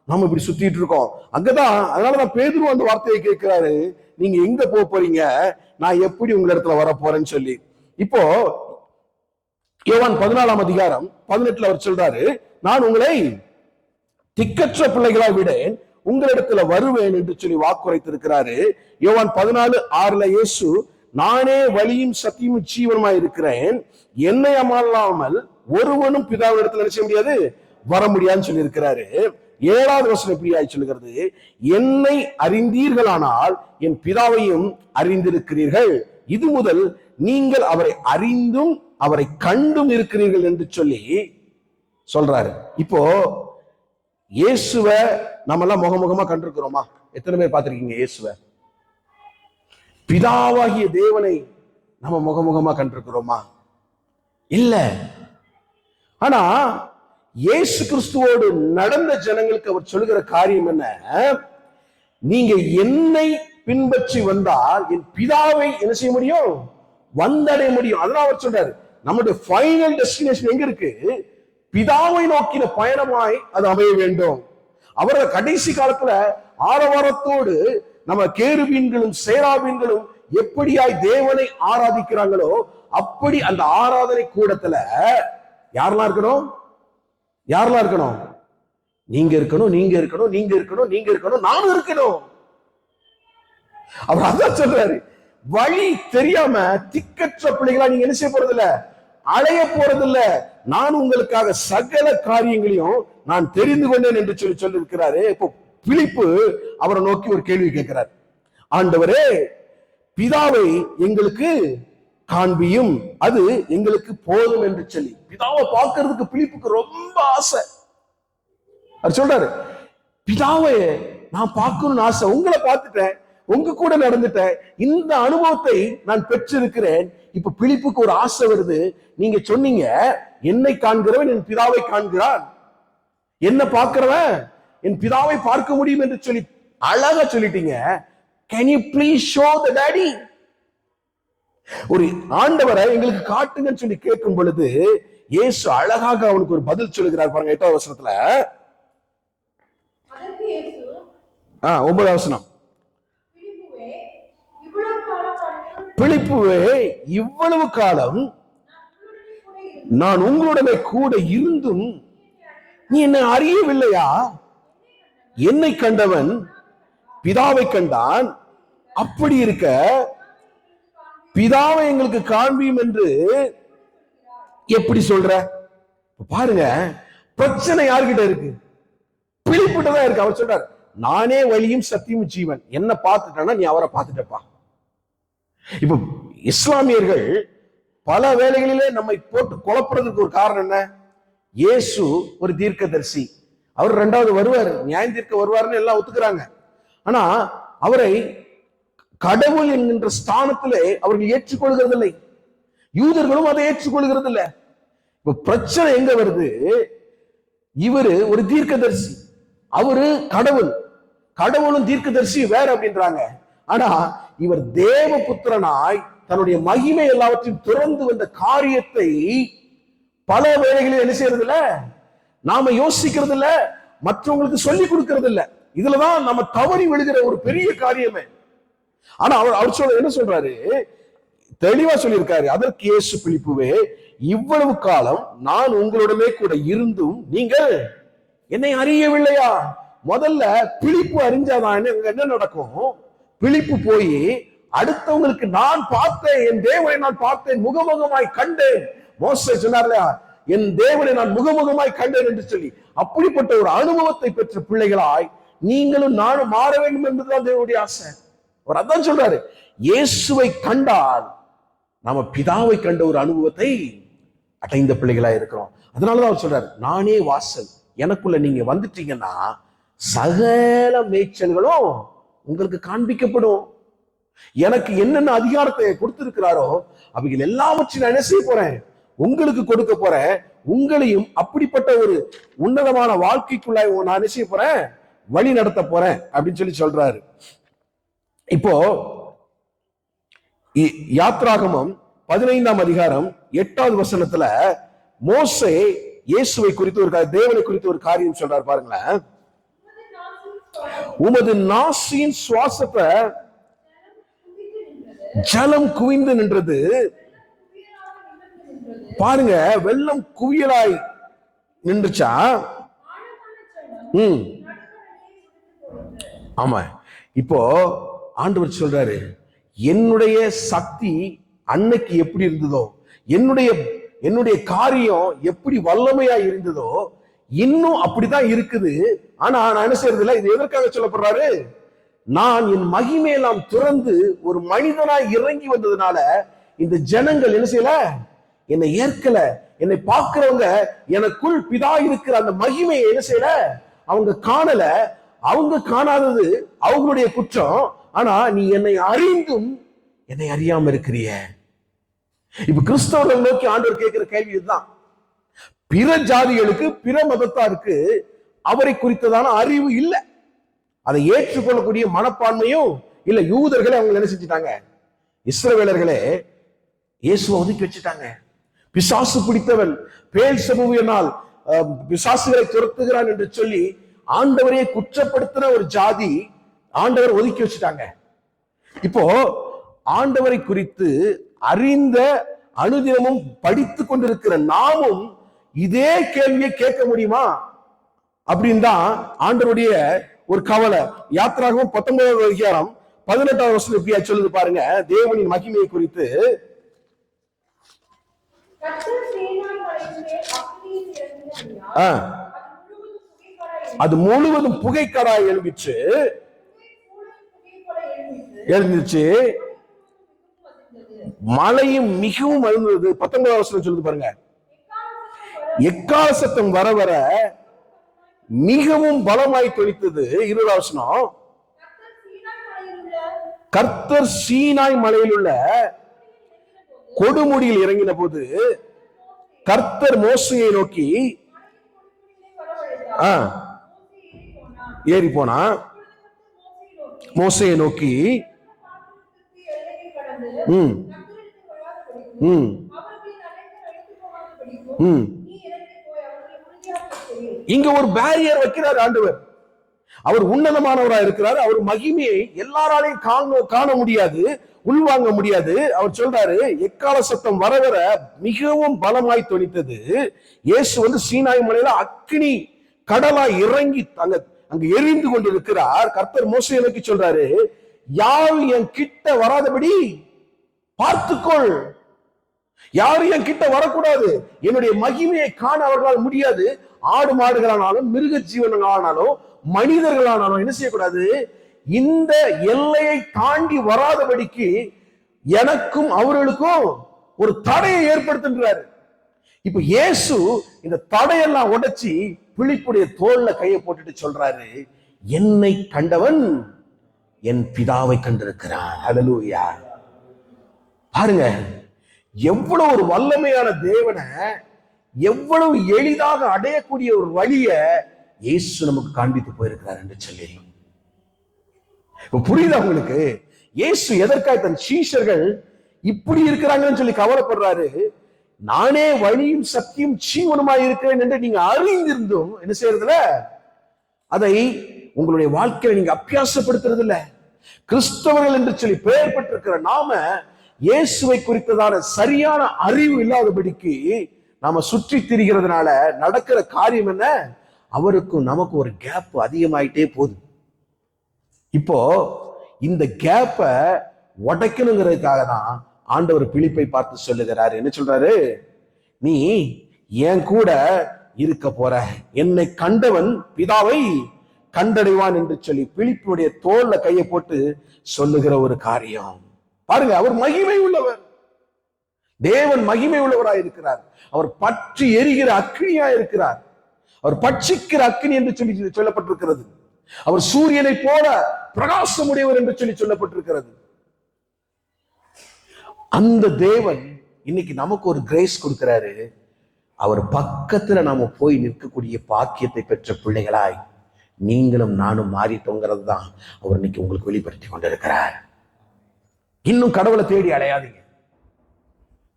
நாம இப்படி சுத்திட்டு இருக்கோம். அங்கதான், அதனாலதான் பேதுரு அந்த வார்த்தையை கேட்கிறாரு, நீங்க எங்க போறீங்க, நான் எப்படி உங்க இடத்துல வர போறேன்னு சொல்லி. இப்போ யோவான் 14ஆம் அதிகாரம் 18 அவர் சொல்றாரு, நான் உங்களை திக்கற்ற பிள்ளைகளாய் விடேன், உங்களிடத்துல வருவேன் என்று சொல்லி வாக்குரைத்திருக்கிறாரு. யோவான் 14:6 இயேசு, நானே வழியும் சத்தியமும் ஜீவனுமாய் இருக்கிறேன், என்னை அல்லாமல் ஒருவனும் பிதாவினிடத்தில் நினைச்ச முடியாது, வர முடியாதுன்னு சொல்லி இருக்கிறாரு. 7வது வசனம் எப்படியாய் சொல்லுகிறது? என்னை அறிந்தீர்களானால் என் பிதாவையும் அறிந்திருக்கிறீர்கள், இது முதல் நீங்கள் அவரை அறிந்தும் அவரை கண்டும் இருக்கிறீர்கள் என்று சொல்லி சொல்றாரு. இப்போ இயேசுவ நம்ம எல்லாம் முகமுகமா கண்டிருக்கிறோமா? எத்தனை பேர் பார்த்திருக்கீங்க இயேசுவ? பிதாவாகிய தேவனை நம்ம முகமுகமா கண்டிருக்கிறோமா? இல்ல. ஆனா இயேசு கிறிஸ்துவோடு நடந்த ஜனங்களுக்கு அவர் சொல்லுகிற காரியம் என்ன? நீங்க என்னை பின்பற்றி வந்தால் என் பிதாவை என்ன செய்ய முடியும்? வந்தடைய முடியும். அதனால அவர் சொல்றாரு, நம்முடைய ஃபைனல் டெஸ்டினேஷன் எங்க இருக்கு? பிதாவை நோக்கின பயணமாய் அது அமைய வேண்டும். அவரது கடைசி காலத்துல ஆரவாரத்தோடு நம்ம கேருபீன்களும் சேராபீன்களும் எப்படியாய் தேவனை ஆராதிக்கிறாங்களோ அப்படி அந்த ஆராதனை கூடத்துல யாரெல்லாம் இருக்கணும்? யாரெல்லாம் இருக்கணும்? நீங்க இருக்கணும், நீங்க இருக்கணும், நீங்க இருக்கணும், நீங்க இருக்கணும், நானும் இருக்கணும். அவர் அதான் சொல்றாரு, வழி தெரியாம திக்கற்ற பிள்ளைகளா நீங்க என்ன செய்ய போறது இல்ல, அலைய போறது இல்ல. நான் உங்களுக்காக சகல காரியங்களையும் நான் தெரிந்து கொண்டேன் என்று சொல்லி இருக்கிறாரு. இப்போ பிலிப்பு அவரை நோக்கி ஒரு கேள்வி கேட்கிறார், ஆண்டவரே பிதாவை எங்களுக்கு காண்பியும், அது எங்களுக்கு போதும் என்று சொல்லி. பிதாவை பார்க்கிறதுக்கு பிலிப்புக்கு ரொம்ப ஆசை. அவர் சொல்றாரு, பிதாவை நான் பார்க்கணும்னு ஆசை, உங்களை பார்த்துட்டேன், உங்க கூட நடந்துட்டேன், இந்த அனுபவத்தை நான் பெற்றிருக்கிறேன். இப்ப பிலிப்புக்கு ஒரு ஆசை வருது. நீங்க சொன்னீங்க, என்னை காண்கிறவன் என் பிதாவை காண்கிறான், என்ன பார்க்கிறவன் என் பிதாவை பார்க்க முடியும் என்று சொல்லி அழகா சொல்லிட்டீங்க. Can you please show the daddy? ஒரு ஆண்டவரை எங்களுக்கு காட்டுங்கன்னு சொல்லி கேட்கும் பொழுது இயேசு அழகாக அவனுக்கு ஒரு பதில் சொல்லுகிறார். பாருங்க 8வது வசனத்துல, 9வது வசனம். பிலிப்புவே, இவ்வளவு காலம் நான் உங்களுடனே கூட இருந்தும் நீ என்னை அறியவில்லையா? என்னை கண்டவன் பிதாவை கண்டான். அப்படி இருக்க பிதாவை எங்களுக்கு காண்பியும் என்று எப்படி சொல்ற? பாருங்க, பிரச்சனை யார்கிட்ட இருக்கு? பிலிப்புட்ட தான் இருக்கு. அவர் சொல்றார், நானே வழியும் சத்தியமும் ஜீவன், என்ன பார்த்துட்டா நீ அவரை பார்த்துட்டப்பா. இப்ப இஸ்லாமியர்கள் பல வேளைகளிலே நம்மை போட்டு குழப்புறதுக்கு ஒரு காரணம் என்ன? இயேசு ஒரு தீர்க்கதரிசி, அவர் 2வது வருவார், நியாயம் தீர்க்க வருவார்னு எல்லாம் ஒத்துக்கிறாங்க. ஆனா அவரை கடவுள் என்கின்ற ஸ்தானத்திலே அவர்கள் ஏற்றுக்கொள்கிறது இல்லை. யூதர்களும் அதை ஏற்றுக்கொள்கிறது இல்லை. இப்ப பிரச்சனை எங்க வருது? இவரு ஒரு தீர்க்கதரிசி, அவரு கடவுள், கடவுளும் தீர்க்கதரிசி வேற அப்படின்றாங்க. ஆனா இவர் தேவ புத்திரனாய் தன்னுடைய மகிமை எல்லாவற்றையும் திறந்து வந்த காரியத்தை பல வேளைகளில் என்ன செய்யறது இல்ல, நாம யோசிக்கிறது இல்ல, மற்றவங்களுக்கு சொல்லி கொடுக்கிறது இல்ல. இதுலதான் நம்ம தவறி விழுகிற ஒரு பெரிய காரியமே. ஆனா அவர் சொல்ற என்ன சொல்றாரு? தெளிவா சொல்லியிருக்காரு. அதற்கு இயேசு, பிலிப்புவே, இவ்வளவு காலம் நான் உங்களுடனே கூட இருந்தும் நீங்கள் என்னை அறியவில்லையா? முதல்ல பிலிப்பு அறிஞ்சாதான் என்ன நடக்கும்? பிலிப்பு போய் அடுத்தவங்களுக்கு நான் பார்த்தேன், என் தேவனை நான் பார்த்தேன், முகமுகமாய் கண்டேன். மோசே சொன்னார்ல, என் தேவனை நான் முகமுகமாய் கண்டேன் என்று சொல்லி, அப்படிப்பட்ட ஒரு அனுபவத்தை பெற்ற பிள்ளைகளாய் நீங்களும் நானும் மாற வேண்டும் என்பதுதான் தேவனுடைய ஆசை. அவர் அதான் சொல்றாரு, இயேசுவை கண்டால் நாம பிதாவை கண்ட ஒரு அனுபவத்தை அடைந்த பிள்ளைகளா இருக்கிறோம். அதனாலதான் அவர் சொல்றாரு, நானே வாசல், எனக்குள்ள நீங்க வந்துட்டீங்கன்னா சகல மேய்ச்சல்களும் உங்களுக்கு காண்பிக்கப்படும். எனக்கு என்னென்ன அதிகாரத்தை கொடுத்திருக்கிறாரோ அவைகள் எல்லாவற்றையும் நான் என்ன செய்ய போறேன்? உங்களுக்கு கொடுக்க போறேன். உங்களையும் அப்படிப்பட்ட ஒரு உன்னதமான வாழ்க்கைக்குள்ளாய் நான் என்ன செய்ய போறேன்? வழி நடத்த போறேன் அப்படின்னு சொல்லி சொல்றாரு. இப்போ யாத்ராகமம் 15ஆம் அதிகாரம் 8வது வசனத்துல மோசே இயேசுவை குறித்து ஒரு தேவனை குறித்து ஒரு காரியம் சொல்றாரு. பாருங்களேன், உமது நாசியின் சுவாசத்தை ஜலம் குவிந்து நின்றது. பாருங்க, வெள்ளம் குவியலாய் நின்றுச்சா? ஆமா. இப்போ ஆண்டவர் சொல்றாரு, என்னுடைய சக்தி அன்னைக்கு எப்படி இருந்ததோ, என்னுடைய காரியம் எப்படி வல்லமையா இருந்ததோ இன்னும் அப்படிதான் இருக்குது. ஆனா நான் என்ன செய்யறது இல்லை. இது எதற்காக சொல்லப்படுறாரு? நான் என் மகிமையெல்லாம் துறந்து ஒரு மனிதனாய் இறங்கி வந்ததுனால இந்த ஜனங்கள் என்ன செய்யல, என்னை ஏற்கல. என்னை பார்க்கிறவங்க எனக்குள் பிதா இருக்கிற அந்த மகிமையை என்ன செய்யல, அவங்க காணல. அவங்க காணாதது அவங்களுடைய குற்றம். ஆனா நீ என்னை அறிந்தும் என்னை அறியாம இருக்கிறிய. இப்ப கிறிஸ்தவர்கள் நோக்கி ஆண்டவர் கேட்கிற கேள்வி இதுதான். பிற ஜாதிகளுக்கு, பிற மதத்தாருக்கு அவரை குறித்ததான அறிவு இல்லை, அதை ஏற்றுக்கொள்ளக்கூடிய மனப்பான்மையும் இல்ல. யூதர்களை அவங்க என்ன செஞ்சுட்டாங்க? இஸ்ரவேலர்களே இயேசுவை ஒதுக்கி வச்சுட்டாங்க. பிசாசு பிடித்தவன், பெயல்செபூவினால் பிசாசுகளை துரத்துகிறான் என்று சொல்லி ஆண்டவரையே குற்றப்படுத்தின ஒரு ஜாதி ஆண்டவர் ஒதுக்கி வச்சுட்டாங்க. இப்போ ஆண்டவரை குறித்து அறிந்த அனுதினமும் படித்து கொண்டிருக்கிற நாமும் இதே கேள்வியை கேட்க முடியுமா அப்படின்னு தான் ஆண்டவருடைய ஒரு கவலை. யாத்ராகமம் 19வது அதிகாரம் 18வது வசனம் எப்படியா சொல்லுது பாருங்க, தேவனின் மகிமையை குறித்து. அது முழுவதும் புகைக்கடாய் எழும்பிச்சு, மழையும் மிகவும் அழுந்தது. 19வது வசனம் சொல்லுது பாருங்க, எக்கால சத்தம் வர வர மிகவும் பலமாய் தொனித்தது. 20வது வசனம், கர்த்தர் சீனாய் மலையில் உள்ள கொடுமுடியில் இறங்கின போது கர்த்தர் மோசேயை நோக்கி ஏறி போனா, மோசேயை நோக்கி இங்க ஒரு பேரியர் வைக்கிறார் ஆண்டவர். அவர் உன்னதமானவராக இருக்கிறார். அவர் மகிமையை எல்லாராலையும் காண முடியாது, உள்வாங்க முடியாது. அவர் சொல்றாரு, எக்கால சத்தம் வர வர மிகவும் பலமாய் தொனித்தது. இயேசு சீனாய் மலையில அக்னி கடலாய் இறங்கி அங்க எரிந்து கொண்டிருக்கிறார். கர்த்தர் மோசேயை நோக்கி சொல்றாரு, யாரும் என் கிட்ட வராதபடி பார்த்துக்கொள். யாரும் என் கிட்ட வரக்கூடாது. என்னுடைய மகிமையை காண அவர்களால் முடியாது. ஆடு மாடுகளானாலும் மிருக ஜீவனானாலும் மனிதர்களானாலும் என்ன செய்யக்கூடாது, இந்த எல்லையை தாண்டி வராதபடிக்கு எனக்கும் அவர்களுக்கும் ஒரு தடையை ஏற்படுத்துகிறார். இப்ப இயேசு இந்த தடையெல்லாம் உடைச்சி பிலிப்புடைய தோல்ல கையை போட்டுட்டு சொல்றாரு, என்னை கண்டவன் என் பிதாவை கண்டிருக்கிறான். ஹல்லேலூயா. பாருங்க, எவ்வளவு ஒரு வல்லமையான தேவனை எவ்வளவு எளிதாக அடையக்கூடிய ஒரு வழிய இயேசு நமக்கு காண்பித்து போயிருக்கிறார் என்று சொல்லி. இப்ப புரியுதா உங்களுக்கு? இயேசு எதற்காக தன் சீஷர்கள் இப்படி இருக்கிறாங்கன்னு சொல்லி கவலைப்படுறாரு. நானே வழியும் சக்தியும் ஜீவனுமாய் இருக்கிறேன் என்று நீங்க அறிந்திருந்தும் என்ன செய்யறதுல அதை உங்களுடைய வாழ்க்கையில நீங்க அபியாசப்படுத்துறது இல்ல. கிறிஸ்தவர்கள் என்று சொல்லி பெயர் பெற்றிருக்கிற நாம இயேசுவை குறித்ததான சரியான அறிவு இல்லாதபடிக்கு நாம சுற்றி திரிகிறதுனால நடக்கிற காரியம் என்ன, அவருக்கும் நமக்கு ஒரு கேப் அதிகமாயிட்டே போகுது. இப்போ இந்த கேப்ப உடைக்கணுங்கிறதுக்காக தான் ஆண்டவர் பிலிப்பை பார்த்து சொல்லுகிறார். என்ன சொல்றாரு, நீ என் கூட இருக்க போற, என்னை கண்டவன் பிதாவை கண்டடைவான் என்று சொல்லி பிலிப்புடைய தோல்ல கையை போட்டு சொல்லுகிற ஒரு காரியம். பாருங்க, அவர் மகிமை உள்ளவர். தேவன் மகிமை உள்ளவராய் இருக்கிறார். அவர் பற்றி எரிகிற அக்னியா இருக்கிறார். அவர் பட்சிக்கிற அக்னி என்று சொல்லி சொல்லப்பட்டிருக்கிறது. அவர் சூரியனை போல பிரகாசமுடையவர் என்று சொல்லி சொல்லப்பட்டிருக்கிறது. அந்த தேவன் இன்னைக்கு நமக்கு ஒரு கிரேஸ் கொடுக்கிறாரு. அவர் பக்கத்துல நாம போய் நிற்கக்கூடிய பாக்கியத்தை பெற்ற பிள்ளைகளாய் நீங்களும் நானும் மாறிட்டோங்கிறது தான் அவர் இன்னைக்கு உங்களுக்கு வெளிப்படுத்தி கொண்டிருக்கிறார். இன்னும் கடவுளை தேடி அலையாதீங்க.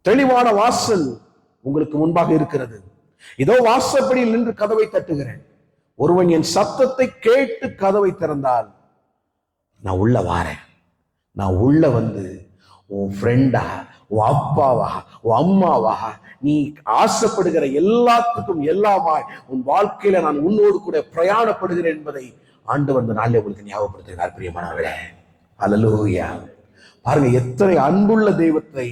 தெளிவான வாசல் உங்களுக்கு முன்பாக இருக்கிறது. இதோ வாசப்படியில் நின்று கதவை தட்டுகிறேன். ஒருவன் என் சத்தத்தை கேட்டு கதவை திறந்தால் நான் உள்ள வாரேன். நான் உள்ள வந்து உன் ஃப்ரெண்டா, உன் அப்பாவா, உன் அம்மாவா, நீ ஆசைப்படுகிற எல்லாத்துக்கும் எல்லாமாய் உன் வாழ்க்கையில நான் உன்னோடு கூட பிரயாணப்படுகிறேன் என்பதை ஆண்டவர் இந்த நாளில் உங்களுக்கு ஞாபகப்படுத்துகிறார். பிரியமானவர்களே, அல்லேலூயா. பாருங்க, எத்தனை அன்புள்ள தெய்வத்தை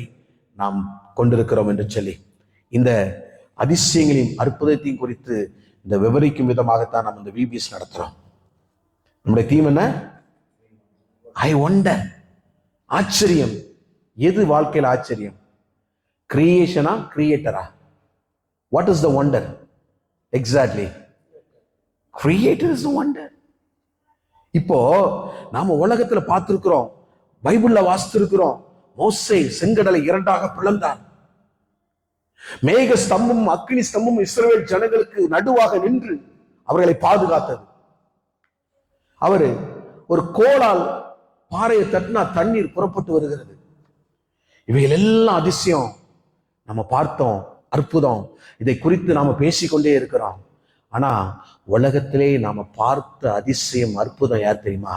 நாம் கொண்டிருக்கிறோம் என்று சொல்லி இந்த அதிசயங்களையும் அற்புதத்தையும் குறித்து இந்த விவரிக்கும் விதமாகத்தான் நம்ம இந்த விபிஎஸ் நடத்துறோம். நம்முடைய தீம் என்ன? I wonder. ஆச்சரியம். எது வாழ்க்கையில் ஆச்சரியம்? கிரியேஷனா, கிரியேட்டரா? What is the wonder? Exactly, creator is the wonder. இப்போ நாம உலகத்துல பார்த்திருக்கிறோம், பைபிள்ல வாசித்திருக்கிறோம், மோசே செங்கடலை இரண்டாக பிளந்தான். மேக ஸ்தம்பமும் அக்னி ஸ்தம்பமும் இஸ்ரவேல் ஜனங்களுக்கு நடுவாக நின்று அவர்களை பாதுகாத்தது. அவரு ஒரு கோலால் பாறையை தட்டினா தண்ணீர் புறப்பட்டு வருகிறது. இவைகள் எல்லாம் அதிசயம் நம்ம பார்த்தோம், அற்புதம். இதை குறித்து நாம பேசிக்கொண்டே இருக்கிறோம். ஆனா உலகத்திலே நாம பார்த்த அதிசயம், அற்புதம் யார் தெரியுமா?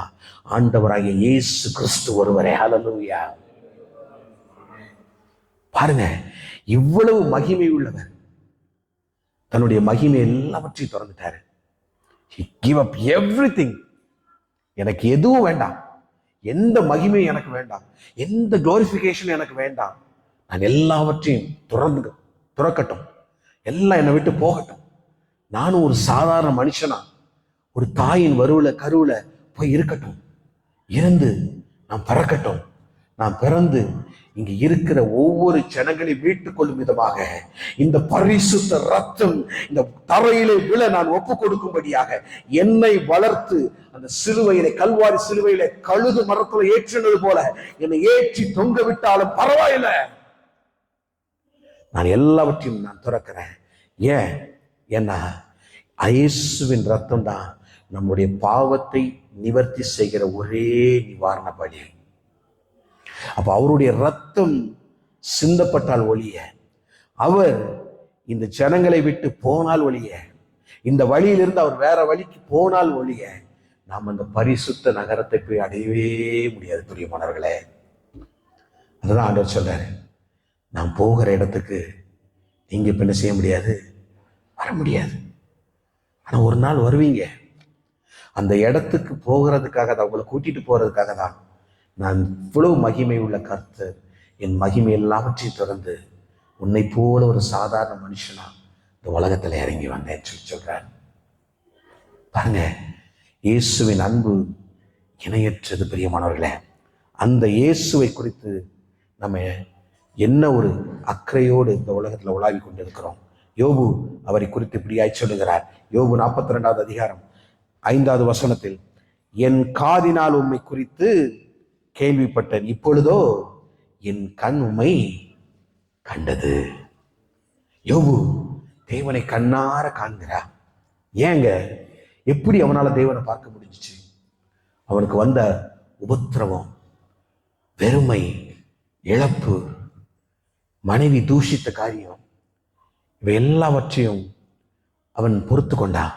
ஆண்டவராகிய இயேசு கிறிஸ்து ஒருவரே. ஹல்லேலூயா. பாருங்க, இவ்வளவு மகிமை உள்ளவர் தன்னுடைய மகிமை எல்லாவற்றையும் திறந்துட்டாரு. He gave up everything. எனக்கு எதுவும் வேண்டாம், எந்த மகிமையும் எனக்கு வேண்டாம், எந்த குளோரிஃபிகேஷன் எனக்கு வேண்டாம். நான் எல்லாவற்றையும் துறக்கட்டும், எல்லாம் என்னை விட்டு போகட்டும். நானும் ஒரு சாதாரண மனுஷனா ஒரு தாயின் கருவுல போய் இருக்கட்டும், இருந்து நான் பறக்கட்டும். நான் பிறந்து இங்க இருக்கிற ஒவ்வொரு ஜனங்களை மீட்டுக் கொள்ளும் விதமாக இந்த பரிசுத்த ரத்தம் இந்த தரையிலே விழ நான் ஒப்பு கொடுக்கும்படியாக என்னை வளர்த்து அந்த சிலுவையிலே, கல்வாரி சிலுவையிலே கழுகு மரத்துல ஏற்றினது போல என்னை ஏற்றி தொங்க விட்டாலும் பரவாயில்ல, நான் எல்லாவற்றையும் நான் துறக்கிறேன். ஏன்னா இயேசுவின் ரத்தம் தான் நம்முடைய பாவத்தை நிவர்த்தி செய்கிற ஒரே நிவாரண பலி. அப்ப அவருடைய ரத்தம் சிந்தப்பட்டால் ஒழிய, அவர் இந்த ஜனங்களை விட்டு போனால் ஒழிய, இந்த வழியிலிருந்து அவர் வேற வழிக்கு போனால் ஒழிய, நாம் அந்த பரிசுத்த நகரத்தை போய் அடையவே முடியாது. பிரியமானவர்களே, அதுதான் ஆண்டவர் சொல்றாரு, நான் போகிற இடத்துக்கு நீங்க இப்ப என்ன செய்ய முடியாது, வர முடியாது. ஆனா ஒரு நாள் வருவீங்க. அந்த இடத்துக்கு போகிறதுக்காக தான், உங்களை கூட்டிட்டு போறதுக்காக தான் நான் இவ்வளவு மகிமை உள்ள கர்த்தர் என் மகிமை எல்லாவற்றையும் திறந்து உன்னை போல ஒரு சாதாரண மனுஷனா இந்த உலகத்துல இறங்கி வந்தேன் சொல்றார். பாருங்க, இயேசுவின் அன்பு இணையற்றது. பிரியமானவர்களே, அந்த இயேசுவை குறித்து நம்ம என்ன ஒரு அக்கறையோடு இந்த உலகத்துல உலாவி கொண்டிருக்கிறோம். யோபு அவரை குறித்து இப்படியாய் சொல்லுகிறார். யோபு 42வது அதிகாரம் 5வது வசனத்தில், என் காதினால் உம்மை குறித்து கேள்விப்பட்டேன், இப்பொழுதோ என் கண் உம்மை கண்டது. யோபு தேவனை கண்ணார காண்கிறார். ஏங்க, எப்படி அவனால தேவனை பார்க்க முடிஞ்சிச்சு? அவனுக்கு வந்த உபத்திரவம், வெறுமை, இழப்பு, மனைவி தூஷித்த காரியம், இவை எல்லாவற்றையும் அவன் பொறுத்து கொண்டான்.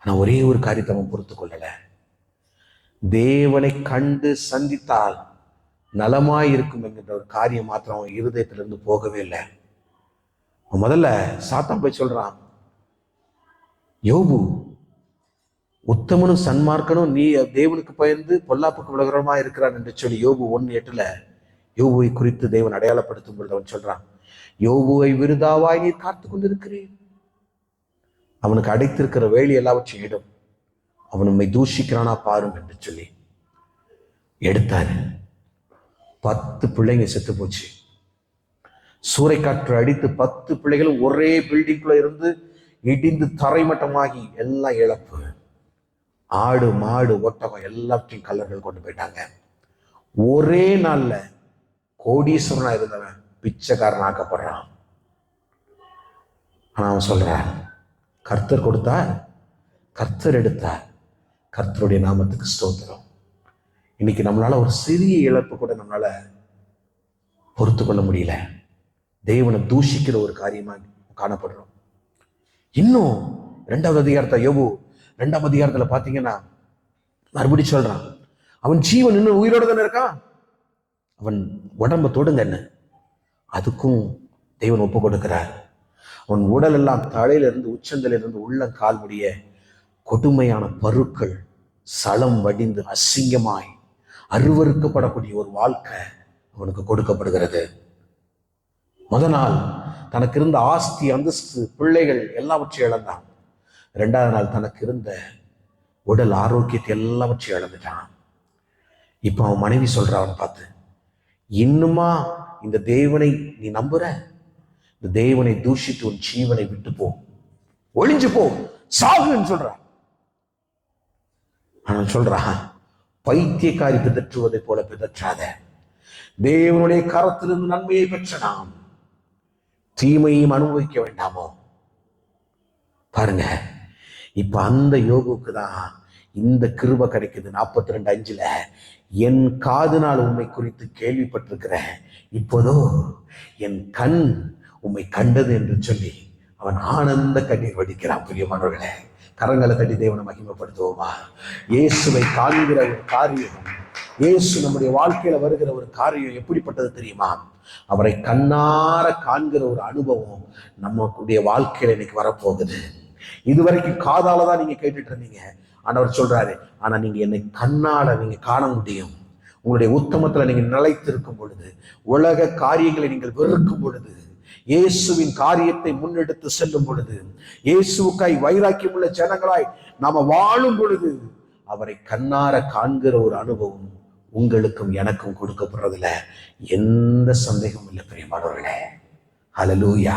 ஆனா ஒரே ஒரு காரியத்தை அவன் பொறுத்து கொள்ளல. தேவனை கண்டு சந்தித்தால் நலமாயிருக்கும் என்கின்ற ஒரு காரியம் மாத்திரம் அவன் இருதயத்திலிருந்து போகவே இல்லை. முதல்ல சாத்தான் போய் சொல்றான், யோபு உத்தமனும் சன்மார்க்கனும், நீ தேவனுக்கு பயந்து பொல்லாப்புக்கு விலகரமா இருக்கிறான் என்று சொல்லி யோபு 1:8 யோபுவை குறித்து தேவன் அடையாளப்படுத்தும் பொழுது அவன் சொல்றான், யோபுவை விருதாவாய் நீ காத்து கொண்டிருக்கிறேன். அவனுக்கு அடைத்திருக்கிற வேலி எல்லாவற்றையும் இடும், அவன் உண்மை தூஷிக்கிறானா பாரும் என்று சொல்லி எடுத்தாரு. 10 பிள்ளைங்க செத்து போச்சு. சூறைக்காற்று அடித்து 10 பிள்ளைகளும் ஒரே பில்டிங்குள்ள இருந்து இடிந்து தரைமட்டமாகி எல்லாம் இழப்பு. ஆடு மாடு ஒட்டகம் எல்லாத்தையும் கல்லர்கள் கொண்டு போயிட்டாங்க. ஒரே நாள்ல கோடீஸ்வரனா இருந்தவன் பிச்சைக்காரன் ஆக்கப்படுறான். ஆனா அவன் சொல்றான், கர்த்தர் கொடுத்தார், கர்த்தர் எடுத்தார், கர்த்தருடைய நாமத்துக்கு ஸ்தோத்திரம். இன்னைக்கு நம்மளால ஒரு சிறிய இழப்பு கூட நம்மளால பொறுத்து கொள்ள முடியல. தேவனை தூஷிக்கிற ஒரு காரியமா காணப்படுறோம். இன்னும் 2வது அதிகாரத்தை, யோபு 2ஆம் அதிகாரத்துல பாத்தீங்கன்னா மறுபடி சொல்றான், அவன் ஜீவன் இன்னும் உயிரோட தானே இருக்கான், அவன் உடம்ப தொடுங்க என்ன, அதுக்கும் தேவன் ஒப்பு கொடுக்கிறார். அவன் உடல் எல்லாம் தலையிலிருந்து உச்சந்திலிருந்து உள்ளங்கால் முடிய கொடுமையான பருக்கள், சளம் வடிந்து அசிங்கமாய் அருவருக்கப்படக்கூடிய ஒரு வாழ்க்கை அவனுக்கு கொடுக்கப்படுகிறது. நாள் தனக்கு இருந்த ஆஸ்தி, அந்தஸ்து, பிள்ளைகள் எல்லாவற்றையும் இழந்தான். 2வது நாள் தனக்கு இருந்த உடல் ஆரோக்கியத்தை எல்லாவற்றையும் இழந்துட்டான். இப்ப அவன் மனைவி சொல்றான் பார்த்து, இன்னுமா இந்த தேவனை நீ நம்புற? இந்த தேவனை தூஷித்து உன் ஜீவனை விட்டு போ, ஒளிஞ்சு போ, சாகுன்னு சொல்றான். அவன் சொல்றான், பைத்தியக்காரி பிதற்றுவதை போல பிதற்றாத. தேவனுடைய கரத்திலிருந்து நன்மையை பெற்ற நாம் தீமையும் அனுபவிக்க வேண்டாமோ? பாருங்க, இப்ப அந்த யோகுக்கு தான் இந்த கிருபை கிடைக்குது. 42:5 என் காதுனால் உம்மை குறித்து கேள்விப்பட்டிருக்கிறேன், இப்போதோ என் கண் உம்மை கண்டது என்று சொல்லி அவன் ஆனந்த கண்ணீர் வடிக்கிறான். பிரியமானவர்களே, கரங்களை தட்டி தேவனை மகிமைப்படுத்துவோமா? இயேசுவை காண்கிற ஒரு காரியம், இயேசு நம்முடைய வாழ்க்கையில வருகிற ஒரு காரியம் எப்படிப்பட்டது தெரியுமா? அவரை கண்ணார காண்கிற ஒரு அனுபவம் நம்முடைய வாழ்க்கையில இன்னைக்கு வரப்போகுது. இதுவரைக்கும் காதால தான் நீங்க கேட்டுட்டு இருந்தீங்க. ஆனவர் சொல்றாரு, ஆனா நீங்க என்னை கண்ணால நீங்க காண முடியும். உங்களுடைய உத்தமத்துல நீங்க நிலைத்திருக்கும் பொழுது, உலக காரியங்களை நீங்கள் வெறுக்கும் பொழுது, இயேசுவின் காரியத்தை முன்னெடுத்து செல்லும் பொழுது, இயேசுவுக்காய் வைராக்கியம் உள்ள ஜனங்களாய் நாம வாழும் பொழுது, அவரை கண்ணார காண்கிற ஒரு அனுபவம் உங்களுக்கும் எனக்கும் கொடுக்கப்படுறதுல எந்த சந்தேகமும் இல்லை பிரியமானவர்களே. ஹல்லேலூயா.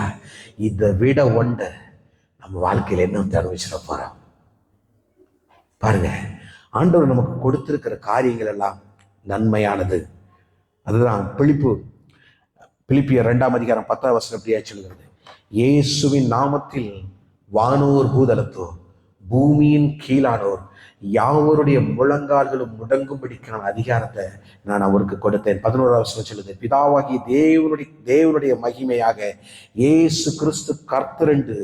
இதை விட ஒன்று நம்ம வாழ்க்கையில் என்ன அனுபவிச்சிட போறோம் பாருங்க. ஆண்டவர் நமக்கு கொடுத்திருக்கிற காரியங்கள் எல்லாம் நன்மையானது. அதுதான் பிலிப்பியர் 2:10 அப்படியா சொல்கிறது, இயேசுவின் நாமத்தில் வானோர் பூதலத்தோர் பூமியின் கீழானோர் யாவருடைய முழங்கால்களும் முடங்கும்படிக்கான அதிகாரத்தை நான் அவருக்கு கொடுத்தேன். 11 சொல்லுது, பிதாவாகிய தேவனுடைய மகிமையாக இயேசு கிறிஸ்து கர்த்தரென்று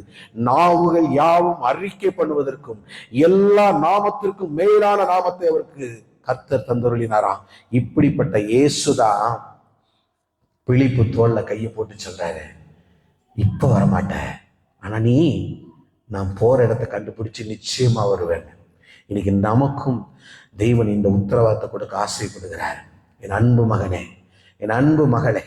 நாவுகள் யாவும் அறிக்கை பண்ணுவதற்கும் எல்லா நாமத்திற்கும் மேலான நாமத்தை அவருக்கு கர்த்தர் தந்தருளினாராம். இப்படிப்பட்ட இயேசுதான் பிலிப்பு தோல்ல கையை போட்டு சொல்றாரு, இப்ப வரமாட்டேன், ஆனா நீ நான் போற இடத்தை கண்டுபிடிச்சு நிச்சயமா வருவேன். இன்னைக்கு நமக்கும் தெய்வன் இந்த உத்தரவாதத்தை கொடுக்க ஆசைப்படுகிறார். என் அன்பு மகனே, என் அன்பு மகளே,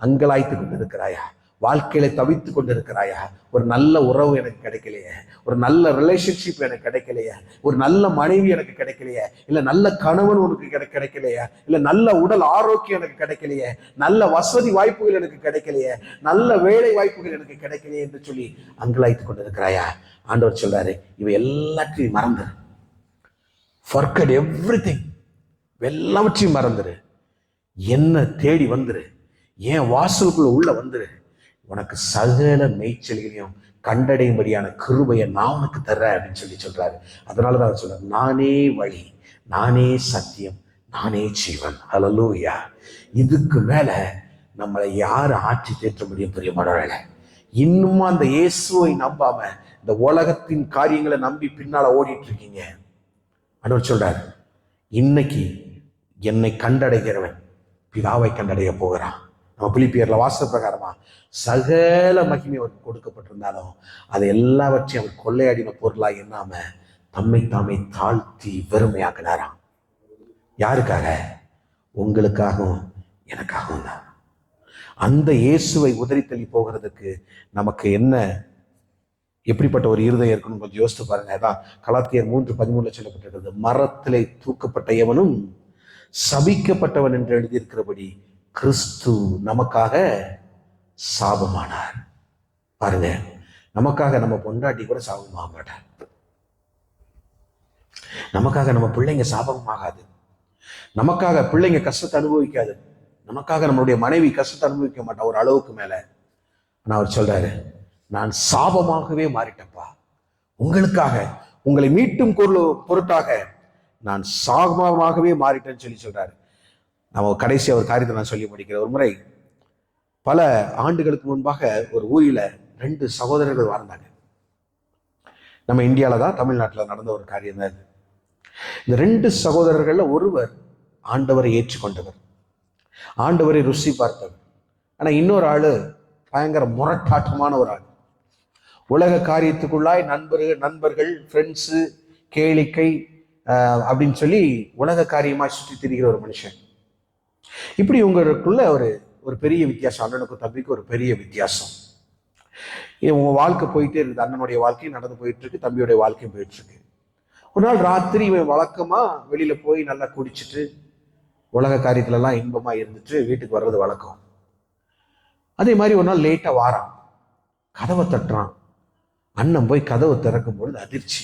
அங்கலாய்த்து கொண்டிருக்கிறாயா? வாழ்க்கையில தவித்து கொண்டிருக்கிறாயா? ஒரு நல்ல உறவு எனக்கு கிடைக்கலையே, ஒரு நல்ல ரிலேஷன்ஷிப் எனக்கு கிடைக்கலையே, ஒரு நல்ல மனைவி எனக்கு கிடைக்கலையே, இல்ல நல்ல கணவன் உனக்கு கிடைக்கலையே, இல்ல நல்ல உடல் ஆரோக்கியம் எனக்கு கிடைக்கலையே, நல்ல வசதி வாய்ப்புகள் எனக்கு கிடைக்கலையே, நல்ல வேலை வாய்ப்புகள் எனக்கு கிடைக்கலையே என்று சொல்லி அங்கலாய்த்து கொண்டிருக்கிறாயா? ஆண்டவர் சொல்றாரு, இவை எல்லாத்தையும் மறந்துரு. forget everything. எல்லாவற்றையும் மறந்துரு. என்ன தேடி வந்துரு, ஏன் வாசலுக்குள்ள உள்ள வந்துரு. உனக்கு சகல மேய்ச்சல்களையும் கண்டடையும்படியான கிருபையை நான் உனக்கு தர்றேன் அப்படின்னு சொல்றாரு. அதனாலதான் சொல்றாரு, நானே வழி, நானே சத்தியம், நானே ஜீவன். ஹல்லேலூயா. இதுக்கு மேல நம்மளை யாரு ஆட்சி தேற்ற முடியும் பிரியமானவர்களே? இன்னும் அந்த இயேசுவை நம்பாம இந்த உலகத்தின் காரியங்களை நம்பி பின்னால ஓடிட்டு இருக்கீங்க. ஆண்டவர் சொல்றாரு, இன்னைக்கு என்னை கண்டடைகிறவன் பிதாவை கண்டடைய போகிறான். நம்ம பிலிப்பியர்ல வாச பிரகாரமா சகல மகிமை அவருக்கு கொடுக்கப்பட்டிருந்தாலும் அதை எல்லாவற்றையும் அவர் கொள்ளையாடின பொருளாக எண்ணாம தம்மை தாமே தாழ்த்தி வெறுமையாக்கினாராம். யாருக்காக? உங்களுக்காகவும் எனக்காகவும் தான். அந்த இயேசுவை உதறி தள்ளி போகிறதுக்கு நமக்கு என்ன, எப்படிப்பட்ட ஒரு இருதயம் இருக்கணும் கொஞ்சம் யோசித்து பாருங்க. அதான் கலாத்தியர் 3:13 சொல்லப்பட்டிருக்கிறது, மரத்திலே தூக்கப்பட்ட எவனும் சபிக்கப்பட்டவன் என்று எழுதியிருக்கிறபடி கிறிஸ்து நமக்காக சாபமானார். பாருங்க, நமக்காக நம்ம பொண்டாட்டி கூட சாபமாக மாட்டார், நமக்காக நம்ம பிள்ளைங்க சாபமாகாது, நமக்காக பிள்ளைங்க கஷ்டத்தை அனுபவிக்காது, நமக்காக நம்மளுடைய மனைவி கஷ்டத்தை அனுபவிக்க மாட்டா ஒரு அளவுக்கு மேல. ஆனா அவர் சொல்றாரு, நான் சாபமாகவே மாறிட்டேன்ப்பா, உங்களுக்காக, உங்களை மீட்டும் பொருட்டாக நான் சாபமாகவே மாறிட்டேன்னு சொல்றாரு. நம்ம கடைசி ஒரு காரியத்தை நான் சொல்லி முடிக்கிறேன். ஒரு முறை பல ஆண்டுகளுக்கு முன்பாக ஒரு ஊரில் 2 சகோதரர்கள் வாழ்ந்தாங்க. நம்ம இந்தியாவில தான், தமிழ்நாட்டில் நடந்த ஒரு காரியம் தான் இது. இந்த 2 சகோதரர்கள்ல ஒருவர் ஆண்டவரை ஏற்றுக்கொண்டவர், ஆண்டவரை ருசி பார்த்தவர். ஆனா இன்னொரு ஆளு பயங்கர முரட்டாட்டமான ஒரு ஆள். உலக காரியத்துக்குள்ளாய் நண்பர்கள் ஃப்ரெண்ட்ஸு, கேளிக்கை அப்படின்னு சொல்லி உலக காரியமா சுற்றி திரிகிற ஒரு மனுஷன். இப்படி உங்களுக்குள்ள ஒரு பெரிய வித்தியாசம், அண்ணனுக்கும் தம்பிக்கு ஒரு பெரிய வித்தியாசம். உங்க வாழ்க்கை போயிட்டே இருக்குது, அண்ணனுடைய வாழ்க்கையும் நடந்து போயிட்டு இருக்கு, தம்பியுடைய வாழ்க்கையும் போயிட்டு இருக்கு. ஒரு நாள் ராத்திரி இவன் வழக்கமா வெளியில போய் நல்லா குடிச்சிட்டு உலக காரியத்துல எல்லாம் இன்பமா இருந்துட்டு வீட்டுக்கு வர்றது வழக்கம். அதே மாதிரி ஒரு நாள் லேட்டா வாரான், கதவை தட்டுறான். அண்ணன் போய் கதவை திறக்கும் பொழுது அதிர்ச்சி.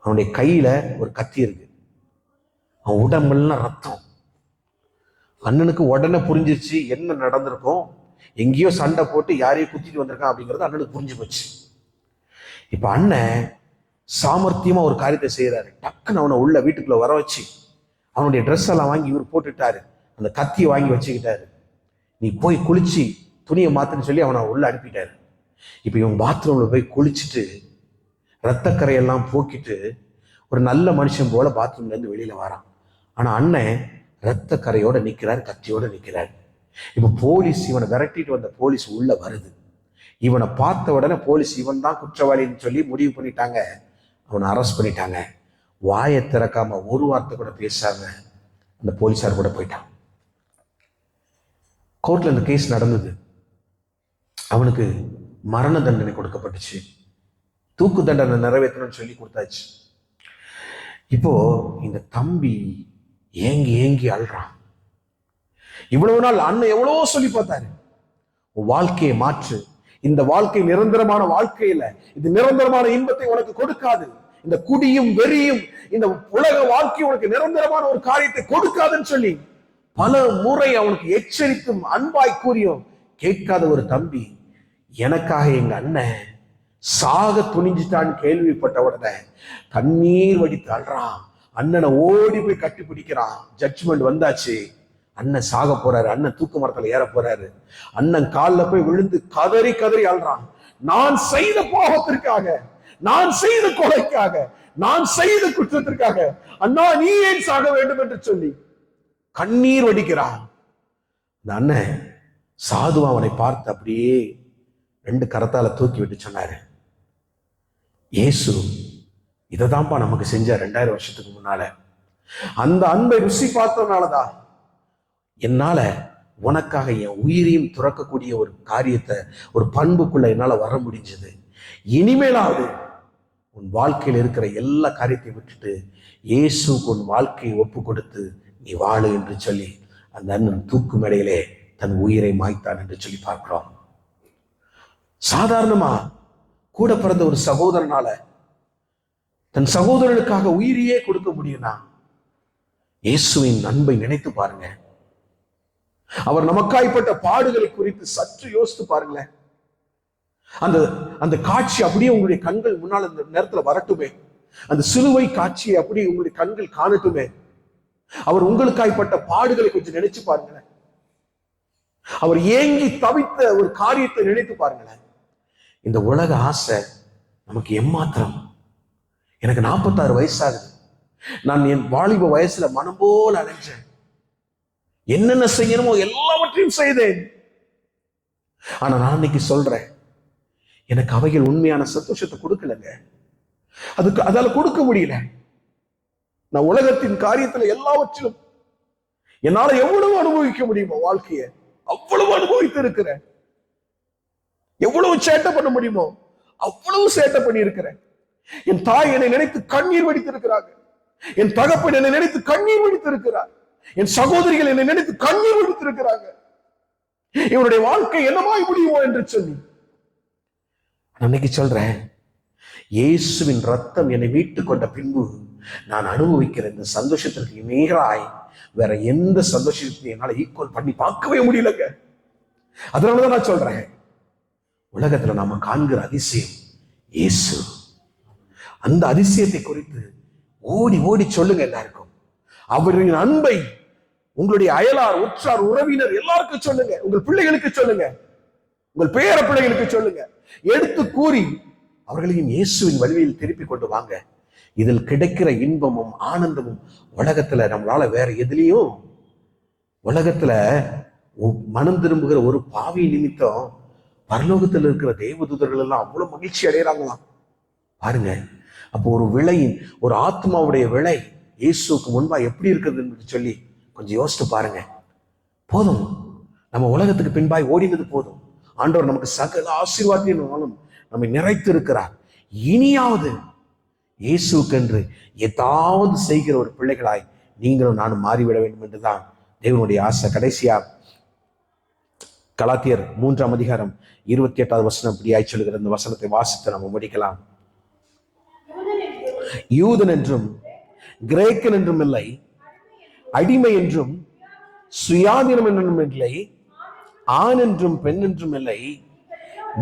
அவனுடைய கையில ஒரு கத்தி இருக்கு, அவன் உடம்பெல்லாம் ரத்தம். அண்ணனுக்கு உடனே புரிஞ்சிருச்சு என்ன நடந்திருக்கும், எங்கேயோ சண்டை போட்டு யாரையும் குத்திட்டு வந்திருக்கான் அப்படிங்கிறது அண்ணனுக்கு புரிஞ்சு போச்சு. இப்ப அண்ணன் சாமர்த்தியமா ஒரு காரியத்தை செய்யறாரு. டக்குன்னு அவனை உள்ள வீட்டுக்குள்ள வர வச்சு அவனுடைய ட்ரெஸ் எல்லாம் வாங்கி இவர் போட்டுட்டாரு, அந்த கத்தியை வாங்கி வச்சுக்கிட்டாரு. நீ போய் குளிச்சு துணியை மாத்துன்னு சொல்லி அவனை உள்ள அனுப்பிட்டாரு. இப்ப இவன் பாத்ரூம்ல போய் குளிச்சுட்டு ரத்தக்கரையெல்லாம் போக்கிட்டு ஒரு நல்ல மனுஷன் போல பாத்ரூம்ல இருந்து வெளியில வரான். ஆனா அண்ணன் ரத்த கரையோட நிக்கிறார், கத்தியோட நிக்கிறார். இப்ப போலீஸ் இவனை விரட்டிட்டு வந்த போலீஸ் உள்ள வருது. இவனை பார்த்த உடனே போலீஸ் இவன் தான் குற்றவாளின்னு சொல்லி முடிவு பண்ணிட்டாங்க, அவனை அரெஸ்ட் பண்ணிட்டாங்க. வாயை திறக்காம ஒரு வார்த்தை கூட பேசாம அந்த போலீஸார் கூட போயிட்டான். கோர்ட்ல இந்த கேஸ் நடந்தது. அவனுக்கு மரண தண்டனை கொடுக்கப்பட்டுச்சு, தூக்கு தண்டனை நிறைவேற்றணும்னு சொல்லி கொடுத்தாச்சு. இப்போ இந்த தம்பி ஏங்கி ஏங்கி அழுறான். இவ்வளவு நாள் அண்ணன் எவ்வளவோ சொல்லி பார்த்தாரு, உன் வாழ்க்கையை மாற்று, இந்த வாழ்க்கை நிரந்தரமான வாழ்க்கையில, இது நிரந்தரமான இன்பத்தை உனக்கு கொடுக்காது, இந்த குடியும் வெறியும் இந்த உலக வாழ்க்கை உனக்கு நிரந்தரமான ஒரு காரியத்தை கொடுக்காதுன்னு சொல்லி பல முறை அவனுக்கு எச்சரித்தும் அன்பாய் கூறியும் கேட்காத ஒரு தம்பி எனக்காக எங்க அண்ணன் சாக துணிஞ்சிட்டான்னு கேள்விப்பட்ட உடனே கண்ணீர் வடித்து அழுறான். அண்ணனை ஓடி போய் கட்டி பிடிக்கிறான். ஜட்ஜ்மெண்ட் வந்தாச்சு, அண்ணன் சாக போறாரு, அண்ணன் தூக்கு மரத்துல ஏற போறாரு. அண்ணன் காலில் போய் விழுந்து கதறி கதறி அழுறான். நான் செய்த பாவத்திற்காக, நான் செய்த கொலைக்காக, நான் செய்த குற்றத்திற்காக அண்ணா நீ ஏன் சாக வேண்டும் என்று சொல்லி கண்ணீர் வடிக்கிறான். அந்த அண்ணன் சாதுவா அவனை பார்த்து அப்படியே 2 கரத்தால தூக்கி விட்டு சொன்னாரு, இயேசு இததான்ப்பா நமக்கு செஞ்ச 2000 வருஷத்துக்கு முன்னால. அந்த அன்பை ருசி பார்த்ததுனாலதான் என்னால உனக்காக என் உயிரையும் துறக்கக்கூடிய ஒரு காரியத்தை, ஒரு பண்புக்குள்ள என்னால வர முடிஞ்சது. இனிமேலாவது உன் வாழ்க்கையில் இருக்கிற எல்லா காரியத்தையும் விட்டுட்டு இயேசுக்கு உன் வாழ்க்கையை ஒப்பு கொடுத்து நீ வாழு என்று சொல்லி அந்த அண்ணன் தூக்கு மேடையிலே தன் உயிரை மாய்த்தான் என்று சொல்லி பார்க்கிறோம். சாதாரணமா கூட பிறந்த ஒரு சகோதரனால தன் சகோதரனுக்காக உயிரையே கொடுக்க முடியும்னா இயேசுவின் அன்பை நினைத்து பாருங்க. அவர் நமக்காய்ப்பட்ட பாடுகளை குறித்து சற்று யோசித்து பாருங்களேன். அந்த அந்த காட்சி அப்படியே உங்களுடைய கண்கள் முன்னால் இந்த நேரத்துல வரட்டுமே. அந்த சிலுவை காட்சியை அப்படியே உங்களுடைய கண்கள் காணட்டுமே. அவர் உங்களுக்காய்ப்பட்ட பாடுகளை கொஞ்சம் நினைச்சு பாருங்களேன். அவர் ஏங்கி தவித்த ஒரு காரியத்தை நினைத்து பாருங்களேன். இந்த உலக ஆசை நமக்கு எம்மாத்திரம். எனக்கு 46 வயசாகுது. நான் என் வாலிப வயசுல மனம் போல அலைஞ்சேன். என்னென்ன செய்யணுமோ எல்லாவற்றையும் செய்தேன். ஆனா நான் இன்னைக்கு சொல்றேன், எனக்கு அவைகள் உண்மையான சந்தோஷத்தை கொடுக்கலங்க. அதால கொடுக்க முடியல. நான் உலகத்தின் காரியத்துல எல்லாவற்றிலும் என்னால எவ்வளவு அனுபவிக்க முடியுமோ வாழ்க்கைய அவ்வளவு அனுபவித்து இருக்கிறேன். எவ்வளவு சேட்டை பண்ண முடியுமோ அவ்வளவு சேட்டை பண்ணி இருக்கிறேன். என் தாய் என்னை நினைத்து கண்ணீர் வடித்திருக்கிறாங்க. என் தகப்பன் என்னை நினைத்து கண்ணீர் வடித்திருக்கிறார். என் சகோதரிகள் என்னை நினைத்து கண்ணீர் வடித்திருக்கிறாங்க. இவருடைய வாழ்க்கை என்னமாய் முடியுமோ என்று சொல்லி அன்னைக்கு சொல்றேன், இயேசுவின் ரத்தம் என்னை மீட்டுக் கொண்ட பின்பு நான் அனுபவிக்கிற இந்த சந்தோஷத்திற்கு நேராய் வேற எந்த சந்தோஷத்தையும் என்னால ஈக்குவல் பண்ணி பார்க்கவே முடியலங்க. அதனாலதான் நான் சொல்றேன், உலகத்துல நாம காண்கிற அதிசயம் இயேசு. அந்த அதிசயத்தை குறித்து ஓடி ஓடி சொல்லுங்க எல்லாருக்கும். அவரின் அன்பை உங்களுடைய அயலார், உற்றார், உறவினர் எல்லாருக்கும் சொல்லுங்க. உங்கள் பிள்ளைகளுக்கு சொல்லுங்க, உங்கள் பேர பிள்ளைகளுக்கு சொல்லுங்க. எடுத்து கூறி அவர்களையும் இயேசுவின் வழியில் திருப்பி கொண்டு வாங்க. இதில் கிடைக்கிற இன்பமும் ஆனந்தமும் உலகத்துல நம்மளால வேற எதுலையும், உலகத்துல மனம் திரும்புகிற ஒரு பாவி நிமித்தம் பரலோகத்தில் இருக்கிற தேவதூதர்கள் எல்லாம் அவ்வளவு மகிழ்ச்சி அடைகிறாங்களாம். பாருங்க, அப்போ ஒரு விலை, ஒரு ஆத்மாவுடைய விலை இயேசுக்கு முன்பா எப்படி இருக்குதுன்னு சொல்லி கொஞ்சம் யோசித்து பாருங்க. போதும், நம்ம உலகத்துக்கு பின்பாய் ஓடினது போதும். ஆண்டவர் நமக்கு சகல ஆசீர்வாதத்தினாலும் நம்மை நிறைத்து இருக்கிறார். இனியாவது இயேசுக்கென்று ஏதாவது செய்கிற ஒரு பிள்ளைகளாய் நீங்களும் நானும் மாறிவிட வேண்டும் என்றுதான் தேவனுடைய ஆசை. கடைசியா கலாத்தியர் 3ஆம் அதிகாரம் 28வது வசனம் இப்படியாய் சொல்லுகிற இந்த வசனத்தை வாசித்து நம்ம முடிக்கலாம். யூதன் என்றும் கிரேக்கன் என்றும் இல்லை, அடிமை என்றும் சுயாதீனம் என்றும் இல்லை, ஆண் என்றும் பெண் என்றும் இல்லை,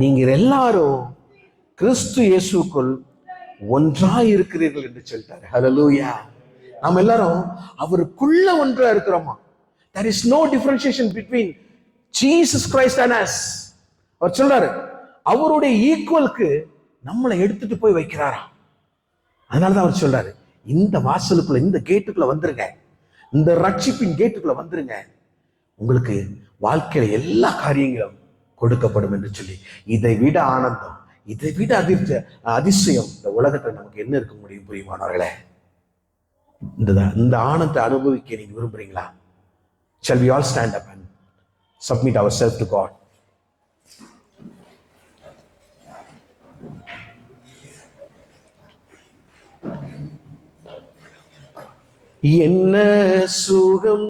நீங்கள் எல்லாரும் கிறிஸ்து இயேசுக்குள் ஒன்றாய் இருக்கிறீர்கள் என்று சொல்லிட்டாரு. ஹல்லேலூயா. நாம் எல்லாரும் அவருக்குள்ள ஒன்றா இருக்கிறோமா. There is no differentiation between Jesus Christ and us. அவர் சொல்றாரு, அவருடைய ஈக்குவலுக்கு நம்மளை எடுத்துட்டு போய் வைக்கிறாரா. அதனாலதான் அவர் சொல்றாரு, இந்த வாசலுக்குள்ள, இந்த கேட்டுக்குள்ள வந்துருங்க, இந்த ரட்சிப்பின் கேட்டுக்குள்ள வந்துருங்க, உங்களுக்கு வாழ்க்கையில எல்லா காரியங்களும் கொடுக்கப்படும் என்று சொல்லி. இதை விட ஆனந்தம், இதை விட அதிசயம் இந்த உலகத்துல நமக்கு என்ன இருக்க முடியும் புரியுமானவர்களே? இந்த ஆனந்தத்தை அனுபவிக்க நீங்க விரும்புறீங்களா? Shall we all stand up and submit ourselves to God? என்ன சுகம்